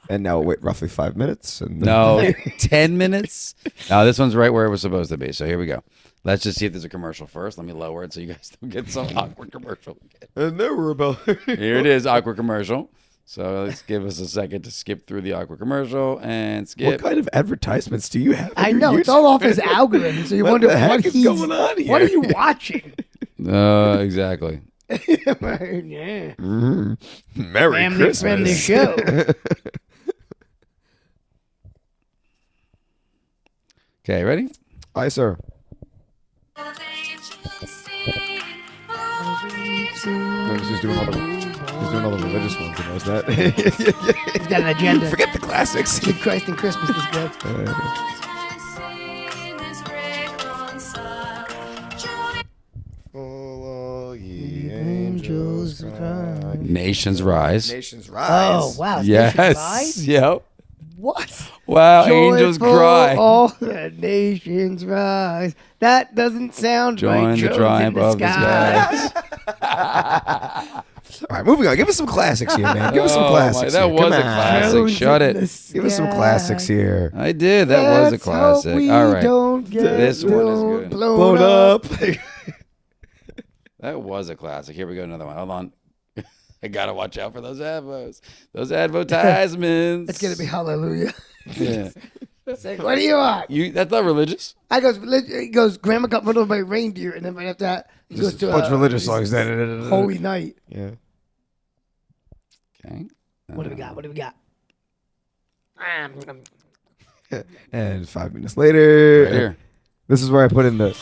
And now wait roughly 5 minutes. And no, 10 minutes. No, this one's right where it was supposed to be. So here we go. Let's just see if there's a commercial first. Let me lower it so you guys don't get some awkward commercial. And there we're about. Here it is, awkward commercial. So let's give us a second to skip through the awkward commercial and skip. What kind of advertisements do you have? I on your know it's YouTube? all off his algorithm. So you What wonder the heck what is he's going on here? What are you watching? Exactly. Yeah. Merry Family Christmas. friendly show. Okay, ready? Aye, sir. Oh, No, he's doing all the religious ones. He knows that. He's got an agenda. Forget the classics. Good Christ and Christmas this guy. Follow ye angels cry. Nations Rise. Nations rise. Oh wow. it's Nationwide? Yes. Yep. What? Wow, angels Joyful cry. all the nations rise. That doesn't sound Join like the drones triumph in the of the sky. All right, moving on. Give us some classics here, man. Give us some Oh, classics. my- that here. was Come a on. classic. Drones Shut in it. the Give us some sky. classics here. I did. That was a Let's hope classic. we All right. Don't get This one is good. blown Blown up. up. That was a classic. Here we go. Another one. Hold on. I got to watch out for those adverts. Those advertisements. It's gonna be hallelujah. Yeah. It's like, what do you want? That's not religious. He goes, Grandma got run over by a reindeer, and then right after that, he goes to bunch of religious songs. Holy Night. Yeah. Okay. What do we got? What do we got? And 5 minutes later, Right here. this is where I put in the.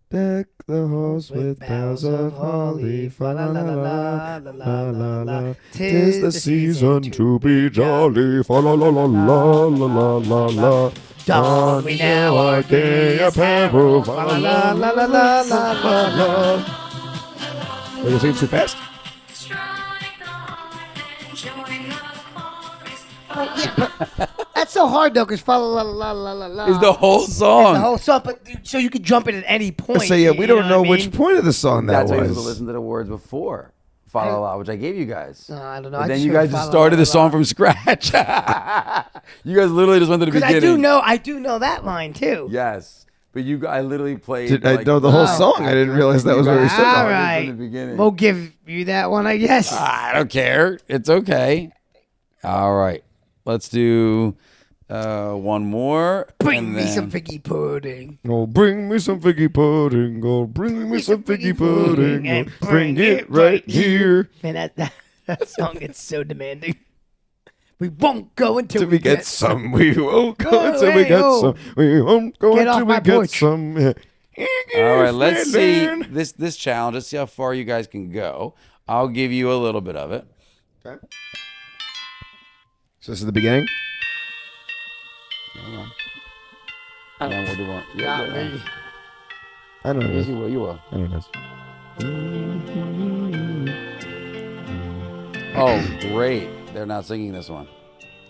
Deck the halls with boughs of holly, fa la la la la la la. 'Tis the season to be jolly, fa la la la la la la la. Don we now our gay apparel, fa la la la la la la la. Are you singing too fast? That's so hard though, because fa la la la la la. Is the whole song. the whole song, but so you could jump in at any point. So yeah, we you don't what know I which mean? point of the song that That's why you have to was. listen to the words before. Fa la la, which I gave you guys. I don't know. But I then just you heard guys just fa la started la the la song la. from scratch. You guys literally just went to the Because beginning. I do know that line too. Yes. But I literally played. Did I like, know the whole Oh. song? I didn't realize that was where we You guys started. All started right, from the beginning. we'll give you that one, I guess. I don't care. It's okay. All right. Let's do one more. Bring and me then- some figgy pudding. Oh, bring me some figgy pudding. Oh, bring me some figgy pudding. And Oh, bring it right here. Man, that song gets so demanding. We won't go until Till we get some. We won't go Oh, until we hey, get oh. some. We won't go Get off until my we get porch. some. All right, let's see this challenge. Let's see how far you guys can go. I'll give you a little bit of it. Okay. So this is the beginning? Hold on. And we'll do one. Yeah. I don't know. Yes, you will. You will. I don't know. Oh, great. They're not singing this one.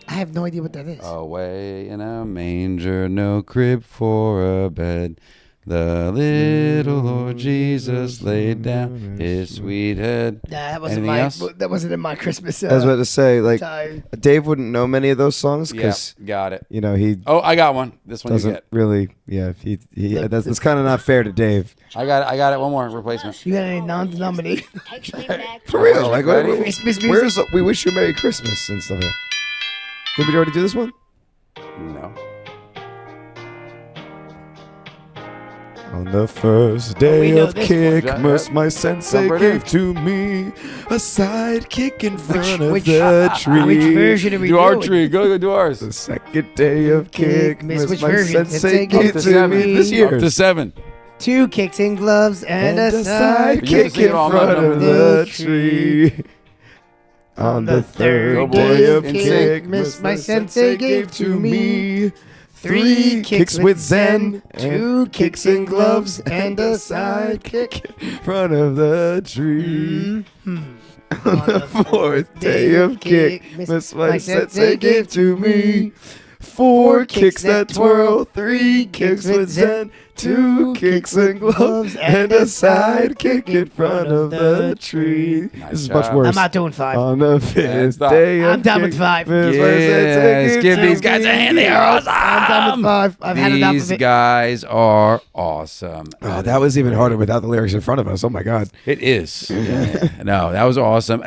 I have no idea what that is. Away in a manger, no crib for a bed. The little Lord Jesus laid down his sweet head. Nah, that wasn't Anything my. else? That wasn't in my Christmas. I was about to say, like, time. Dave wouldn't know many of those songs Yeah, because, got it. you know, he Oh, I got one. This one you doesn't get. really, that's kind of not fair to Dave. I got it. One more replacement. You got any non-denominational? For real. Like, Ready? Christmas music? where's We Wish You a Merry Christmas and stuff like that. Did we already do this one? No. On the first day we know of this one. Kickmas, my sensei Jump right in. gave to me a sidekick in front of which- the tree. Which version are we Do our doing? tree. Go do ours. The second day of Kickmas, Which my version? sensei Up to gave to me seven. this Up year. to 7. 2 kicks and gloves and a sidekick You have to sing in it all front on of the tree. On the third day of Kickmas, my sensei gave to me 3 kicks with Zen, 2 kicks in gloves, and a sidekick in front of the tree. On the 4th day of Kickmas, my sensei gave to me 4 kicks that twirl, 3 kicks with Zen, 2 kicks and gloves, and a sidekick in front of the tree. This is much job. worse. I'm not doing 5. On the 5th stop. day of I'm done with 5. Kickmas, my sensei Yes, gave give to these guys a me. hand. They are awesome. I'm done with 5. I've had enough These of it. guys are awesome. Oh, that was even harder without the lyrics in front of us. Oh my God. It is. Yeah. No, that was awesome.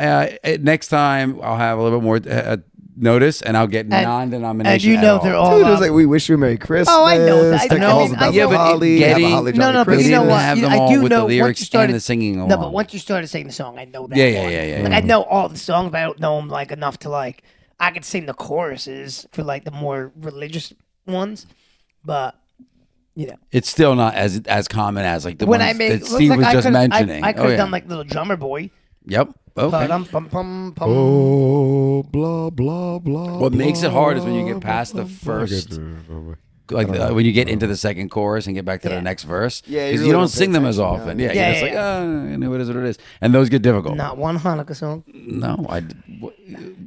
Next time, I'll have a little bit more notice, and I'll get non-denomination. And you know at they're all. all Dude, it was like, we wish you a Merry Christmas. Oh, I know that. Take No, calls I about know. the Yeah, but holly, have a getting- holly No, jolly no, but They you Christmas. know didn't what? have them I all do with know the once you lyrics started- and the singing along. No, but once you started singing the song, I know that. Yeah. Like I know all the songs, but I don't know them like enough to like. I could sing the choruses for like the more religious ones, but you know. It's still not as common as like the When ones I made, that Steve like, was I just could've- mentioning. I could have yeah. done like Little Drummer Boy. Yep. Okay. Pum, pum, pum, pum. Oh, blah, blah, blah. What makes it hard is when you blah, get past the blah, first, blah. like when you get into the second chorus and get back to the next verse. Yeah, you because really don't don't pay sing them as attention, often. no. Yeah, Yeah, you're just yeah, like, I know it is what it is, and those get difficult. Not one Hanukkah song. No,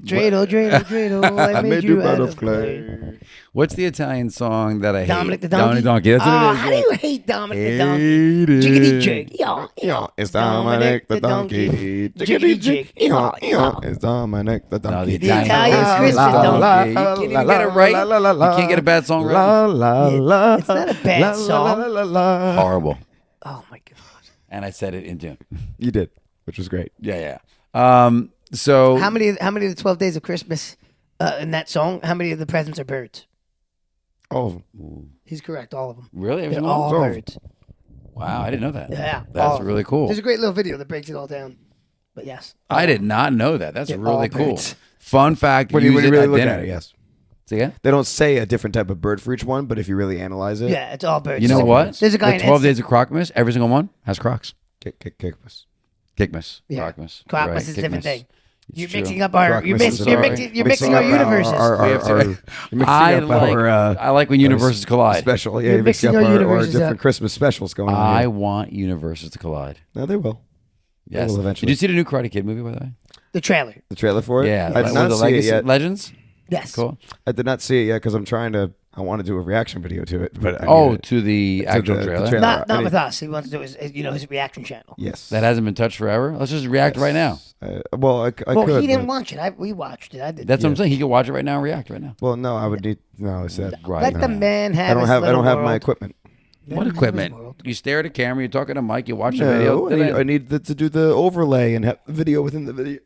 Dreidel, dreidel, dreidel. I made you out of clay. What's the Italian song that I hate? Dominic the Donkey. Donkey. That's what Ah, it is. how do you hate Dominic the Donkey? Hate it. Jiggity jig. Yeah, Yeah, it's Dominic the donkey. Jiggity jig. Yeah, it's Dominic the No, donkey. the Italian Italian Christmas donkey. You donkey. can't even get it right. You can't get a bad song right. La la la. It's not a bad song. La, la, la. Horrible. Oh my god. And I said it in tune. You did, which was great. Yeah. So How many of the 12 days of Christmas in that song? How many of the presents are birds? All of them. He's correct. All of them. really? They're Everyone? all all of 'em. birds. Wow, I didn't know that. Yeah. all That's of them. really cool. There's a great little video that breaks it all down. But yes. I did not know that. That's They're really all cool. birds. Fun fact: When you use it really at look dinner. at it, yes. See again? They don't say a different type of bird for each one, but if you really analyze it, Yeah, it's all birds. You know It's- what? There's a guy the in 12 Insta- Days of Crockmas. Every single one has Crocs. Kickmas. Kickmas. Yeah. Crockmas. Crockmas Right, is a different Kickmas. thing. It's You're true. mixing up our. Crockmas You're, is mix, you're, our- mixing, you're mixing our universes. You're mixing I up like, our I like when universes collide. special. Yeah, You're you're mixing mixing up our our universes different up. Christmas specials going on. I here. want universes to collide. No, they will. Yes. will Did eventually. you see the new Karate Kid movie, by the way? The trailer. The trailer for it? Yeah. I did not the see it Legacy yet. Legends. Yes. Cool. I did not see it yet because I want to do a reaction video to it. But I Oh, need it. to the actual the trailer. trailer. Not I with need- us. He wants to do his reaction channel. Yes. That hasn't been touched forever. Let's just react right now. Well, I Well, could. he didn't but- watch it. We watched it. I did. That's what I'm saying. He could watch it right now and react right now. Well, no, I would need. No, it's that. Right. Let now. the man have. I don't his have. I little don't have my world. equipment. Let What him have his equipment? world. You stare at a camera. You're talking to Mike. You watch the video. No, I need to do the overlay and have the video within the video.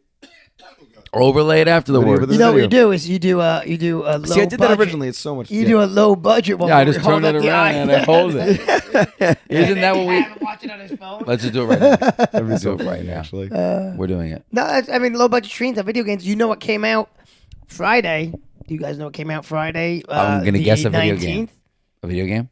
Overlay it after the Video word. with the You know what you video. do is you do a low See, I did budget. that originally. It's so much. You do a low budget one. Yeah, I where just we hold turn it up the around eye. and I hold it. Isn't that what we? Have him watch it on his phone. Let's just do it right now. That'd be so do it right funny, now. actually. We're doing it. No, I mean low budget streams on video games. You know what came out Friday? Do you guys know what came out Friday? I'm gonna the guess a video 19th? game. A video game?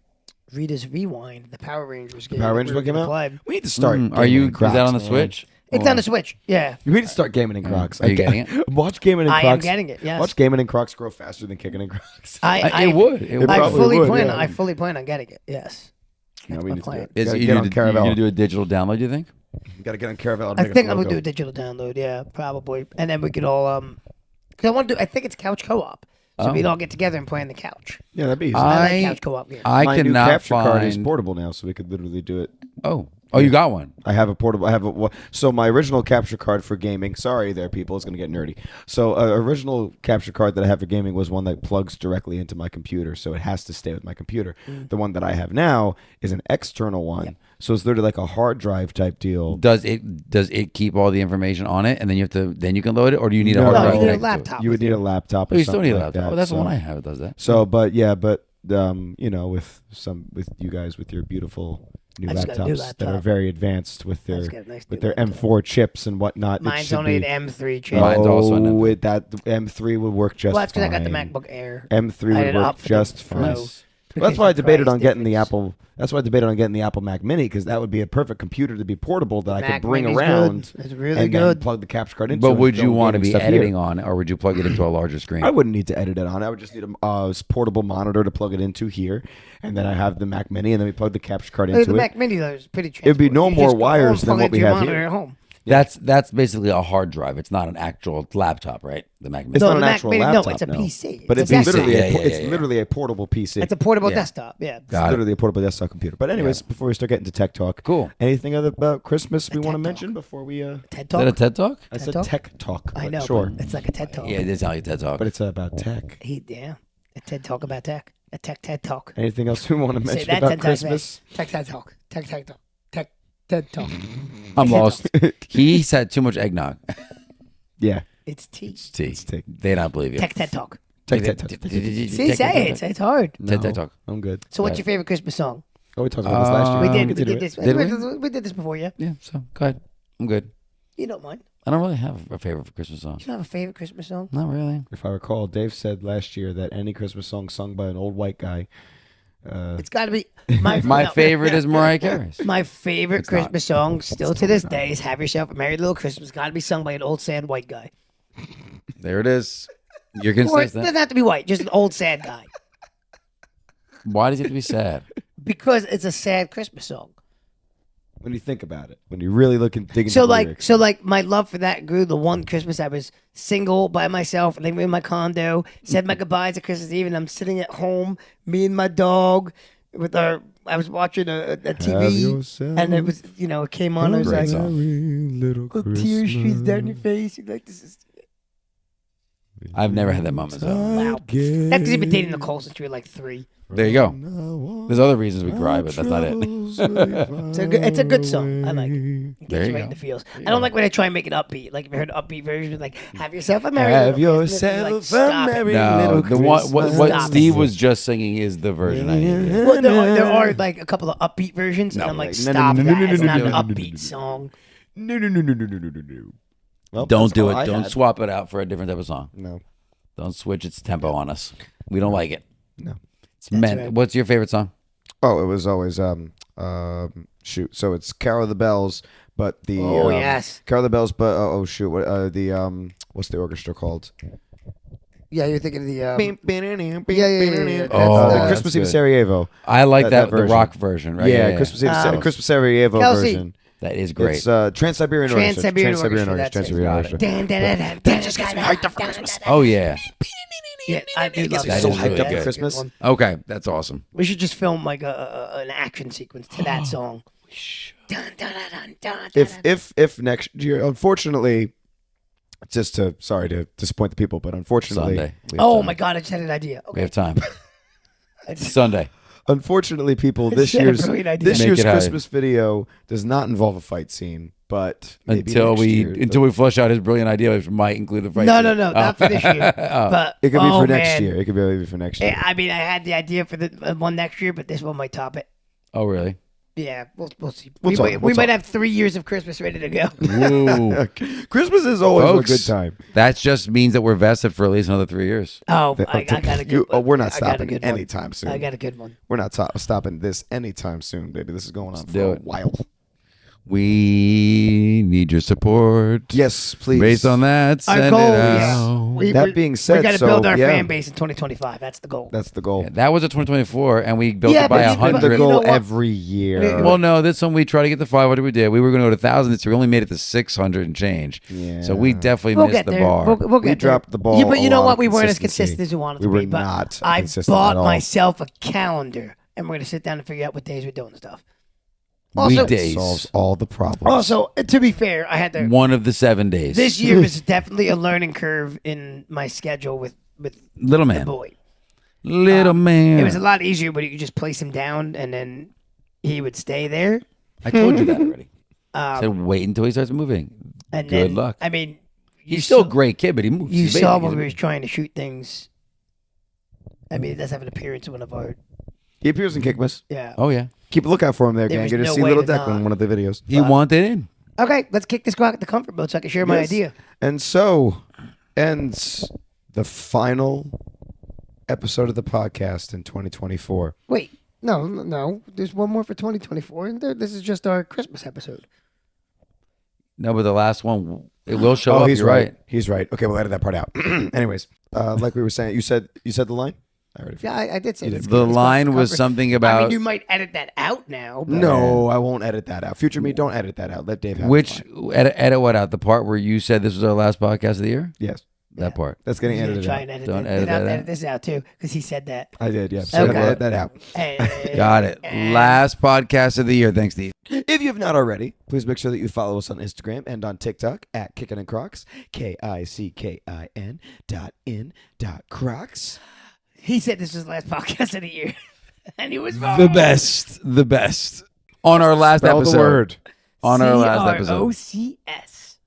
Rita's Rewind, the Power Rangers game. Power that Rangers we were what came gonna out? play. We need to start. Are you? gaming in Is Crocs, that on the man. Switch? It's on the Switch. Yeah. We need to start gaming in Crocs. Are you getting it? Watch gaming in I Crocs. am getting it. Yes. Watch gaming in Crocs grow faster than kicking in Crocs. It would. It would. I probably fully would, plan. yeah. I fully plan on getting it. Yes. Yeah, That's we my need to do plan. it. Is Gotta you get on you're Caravelle. gonna do a digital download? Do you think? Gotta get on Caravelle. and I make us think a I'm gonna do logo. a digital download. Yeah, probably. And then we could all because I want to do. I think it's couch co-op, so Oh. we'd all get together and play on the couch. Yeah, that'd be easy. I like I- couch co-op games. I My new cannot capture card is find. portable now, so we could literally do it. Oh, you got one. I have a portable. I have a. So my original capture card for gaming. Sorry, there, people. It's gonna get nerdy. So original capture card that I have for gaming was one that plugs directly into my computer, so it has to stay with my computer. The one that I have now is an external one, so it's literally like a hard drive type deal. Does it keep all the information on it, and then you can load it, or do you need a No, hard no, drive? you need a connected to it? laptop. You would need a laptop. Or Oh, you still something need a like laptop. that, Oh, that's so. the one I have. It does that. So, but you know, with you guys with your beautiful new I just got a new laptops that are laptop. very advanced with I their just got a nice with new their laptop. M4 chips and whatnot. it Mine's should only be, an M3 chip. Mine's also an M3. with that the M3 would work just Well, that's because I fine. got the MacBook Air. M3 I would had it work up for the just flow. fine. Well, that's why I debated Price on getting the difference. Apple. That's why I debated on getting the Apple Mac Mini, because that would be a perfect computer to be portable that I Mac could bring Mini's around. good. It's really and then good. plug the capture card into. But and would you film want to gaming be stuff here. editing on it, or would you plug it into a larger screen? I wouldn't need to edit it on. I would just need a portable monitor to plug it into here, and then I have the Mac Mini, and then we plug the capture card into The it. Mac Mini though is pretty. It'd be no transportable. You more just go home, wires than plug what into we your have monitor here. At home. That's basically a hard drive. It's not an actual laptop, right? The Mac Mini. It's No, not the an Mac actual Mini- no, laptop. it's a PC. But It's it's a literally desktop. it's Yeah. literally a portable PC. It's a portable Yeah. desktop. Yeah. It's Got it. literally a portable desktop computer. But anyways, before we start getting to tech talk, Cool. anything other about Christmas we A want to TED mention before we? TED Is that Talk. a TED Talk? I said Talk? tech talk. I but know. Sure, But it's like a TED Talk. Yeah, it is like a TED Talk. but it's about tech. Yeah. A TED Talk about tech. A TED Talk. Anything else we want to Say mention that about 10 times Christmas? fast. TED Talk. TED Talk. TED Talk. I'm lost. He's had too much eggnog. Yeah, It's tea. Tea. It's tech. They don't believe you. TED Talk. Tech. See, say it. It's hard. No, TED Talk. I'm good. So, what's your favorite Christmas song? Oh, we talked about this last year. We Um, did. We We could do did it. this. We did this before, yeah. Yeah, so go ahead. I'm good. You don't mind. I don't really have a favorite Christmas song. You don't have a favorite Christmas song? Not really. If I recall, Dave said last year that any Christmas song sung by an old white guy. It's got to be my My favorite is Mariah Carey's. My favorite Christmas song, still to this day, is "Have Yourself a Merry Little Christmas." Got to be sung by an old sad white guy. There it is. You're Or it consistent. doesn't have to be white, just an old sad guy. Why does it have to be sad? Because it's a sad Christmas song. When you think about it, when you really look and dig into So the like, lyrics. so like, my love for that grew the one Christmas I was single by myself, living in my condo, said my goodbyes at Christmas Eve, and I'm sitting at home, me and my dog, with our. I was watching a TV, yourself and it was, it came on. I was Great like, song. little a tear streams down your face. You're like, this is. I've never had that moment. So. Wow. That's because you've been dating Nicole since you were like 3. There you go. There's other reasons we cry, but that's not it. It's a good song. I like it. It There gets you right go. in the feels. I don't like when I try and make it upbeat. Like if you heard an upbeat version, like "Have yourself a merry Have little Christmas," yourself like, a stop it. merry No, little the one what Stop Steve it. was just singing is the version I needed. Well, there are like a couple of upbeat versions, and No, I'm like, no, no, stop no, that. no, no, It's no, not no, an no, no, upbeat no. song. No. Well, Don't that's do all it. I Don't had. swap it out for a different type of song. No. Don't switch its tempo on us. We don't like it. No. It's meant. right. What's your favorite song? Oh, it was always shoot. So it's Carol of the Bells, but the Oh, yes. Carol of the Bells, but shoot, what what's the orchestra called? Yeah, you're thinking of the. Yeah. Oh, the that's Christmas Eve in good. Sarajevo. I like That the version. rock version, right? Yeah, Christmas Eve, Christmas Sarajevo Kelsey. version. That is great. It's Trans-Siberian Orchestra. Trans-Siberian Trans-Siberian Orchestra, Orchestra. that's it. Trans-Siberian Got Orchestra. Dan, dan, dan, dan, just gets me hyped up for Christmas. Oh yeah. Yeah, I do love gets me that. so hyped up for That's a good Christmas. one. Okay, that's awesome. We should just film like an action sequence to that song. Dun, dun, dun, dun, dun, dun. If next year, unfortunately, sorry to disappoint the people, but unfortunately, Sunday. we have Oh time. my god, I just had an idea. We Okay. have time. Sunday. Unfortunately, people, this That's a year's brilliant idea. Make year's it happen. Christmas video does not involve a fight scene, but maybe Until next year, until we flush out his brilliant idea, which might include a fight. No, scene. no, no, not for this year. But it could be for next man. year. It could be maybe for next year. I mean, I had the idea for the one next year, but this one might top it. Oh really? Yeah, we'll see. We'll we talk, might, we'll we might talk. have 3 years of Christmas ready to go. Ooh. Christmas is always Folks, a good time. That just means that we're vested for at least another 3 years. Oh, I got a good one. We're not I got a stopping good one. anytime soon. I got a good one. We're not stopping this anytime soon, baby. This is going on do for a it. while. We need your support. Yes, please. Based on that, Our send goal it is out. That being said, we got to so, build our yeah. fan base in 2025. That's the goal. That's the goal. Yeah, that was a 2024, and we built Yeah, it by but It's been 100. the you know goal what? every year. Well, no, this one we tried to get to 500. We did. We were going to go to 1,000, so we only made it to 600 and change. Yeah. So we definitely We'll missed get the there. bar. We'll get We there. dropped the ball Yeah, but you a know lot what? of We weren't as consistency. consistent as we wanted We to were be. But not I consistent bought at all. myself a calendar, and we're going to sit down and figure out what days we're doing stuff. Also, Weekdays. Solves all the problems. also, to be fair, I had to. One of the 7 days. This year was definitely a learning curve in my schedule with Little the man. boy. Little man. It was a lot easier, but you could just place him down, and then he would stay there. I told you that already. Um, Said wait until he starts moving. and Good then, luck. I mean, He's still a great kid, but he moves. You He's saw baby. when we was trying to shoot things. I mean, it does have an appearance in one of our. He appears in Kickmas. Yeah. Oh yeah. Keep a lookout for him there, There gang. was You're going to no see way little to Declan not. in one of the videos. He wanted in. Okay, let's kick this clock at the comfort mode so I can share my Yes. idea. And so ends the final episode of the podcast in 2024. Wait, no. There's one more for 2024, and this is just our Christmas episode. No, but the last one, it will show Oh, up. he's You're right. He's right. Okay, we'll edit that part out. Anyways, like we were saying, you said the line? I already forgot. Yeah, I did say this. The line was something about I mean, you might edit that out now. But No, I won't edit that out. Future me, don't edit that out. Let Dave have which the line. edit what out? The part where you said this was our last podcast of the year? Yes, That part. that's getting I'm gonna edited try out. and edit Don't that. edit Then I'll that out. edit this out too, because he said that. I did, yeah. So Okay. edit that out. Got it. Last podcast of the year. Thanks, Steve. If you have not already, please make sure that you follow us on Instagram and on TikTok at Kickin and Crocs, KICKIN.in.Crocs. He said this was the last podcast of the year, and he was wrong. The best. On our last Spell episode. the word. On our last episode. CROCS,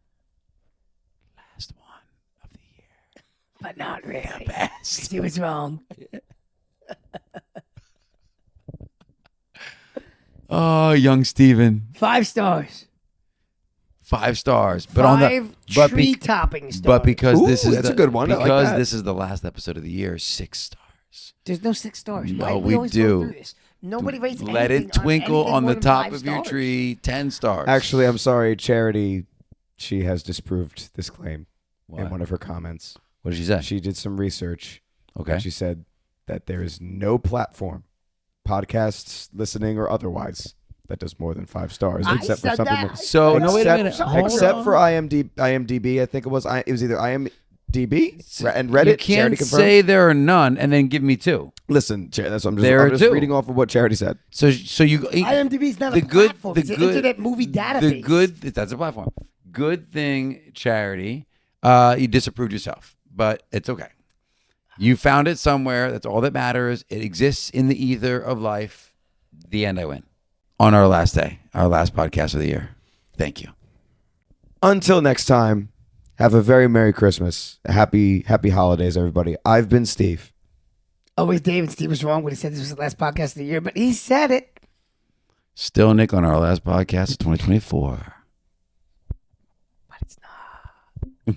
Last one of the year. but not really. Best. He was wrong. Oh, young Steven. 5 stars. 5 stars. But on the 5 but tree be- topping stars. but because Ooh, this is that's a good one. I like Because that. this is the last episode of the year, 6 stars. There's no 6 stars. No, Why we always go do. through this? Nobody rates Let anything it twinkle anything on more the than top 5 of your stars. tree. 10 stars. Actually, I'm sorry, Charity. She has disproved this claim in What? one of her comments. What did she say? She did some research. Okay. And she said that there is no platform, podcasts, listening or otherwise, that does more than 5 stars, I except for said something. that. So no, wait a minute. Hold Except on. for IMDb, I think it was. It was either IMDb and Reddit. You Charity can't confirmed. say there are none and then give me 2. Listen, that's what I'm just, There I'm are just 2. reading off of what Charity said. So you IMDb's not the a good platform. the It's an good internet movie database. The good that's a platform. Good thing, Charity. You disapproved yourself, but it's okay. You found it somewhere. That's all that matters. It exists in the ether of life. The end. I win. On our last day, our last podcast of the year. Thank you. Until next time, have a very Merry Christmas. Happy holidays, everybody. I've been Steve. Always David. Steve was wrong when he said this was the last podcast of the year, but he said it. Still Nick on our last podcast of 2024. But it's not.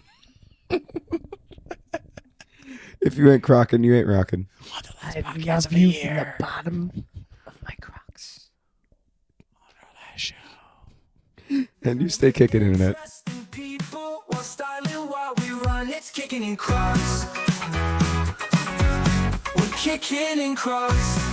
If you ain't crocking, you ain't rocking. I love you from the bottom of my Crocs. And you stay kicking, internet. People while styling while we run, it's kicking in Crocs. We're kicking in Crocs.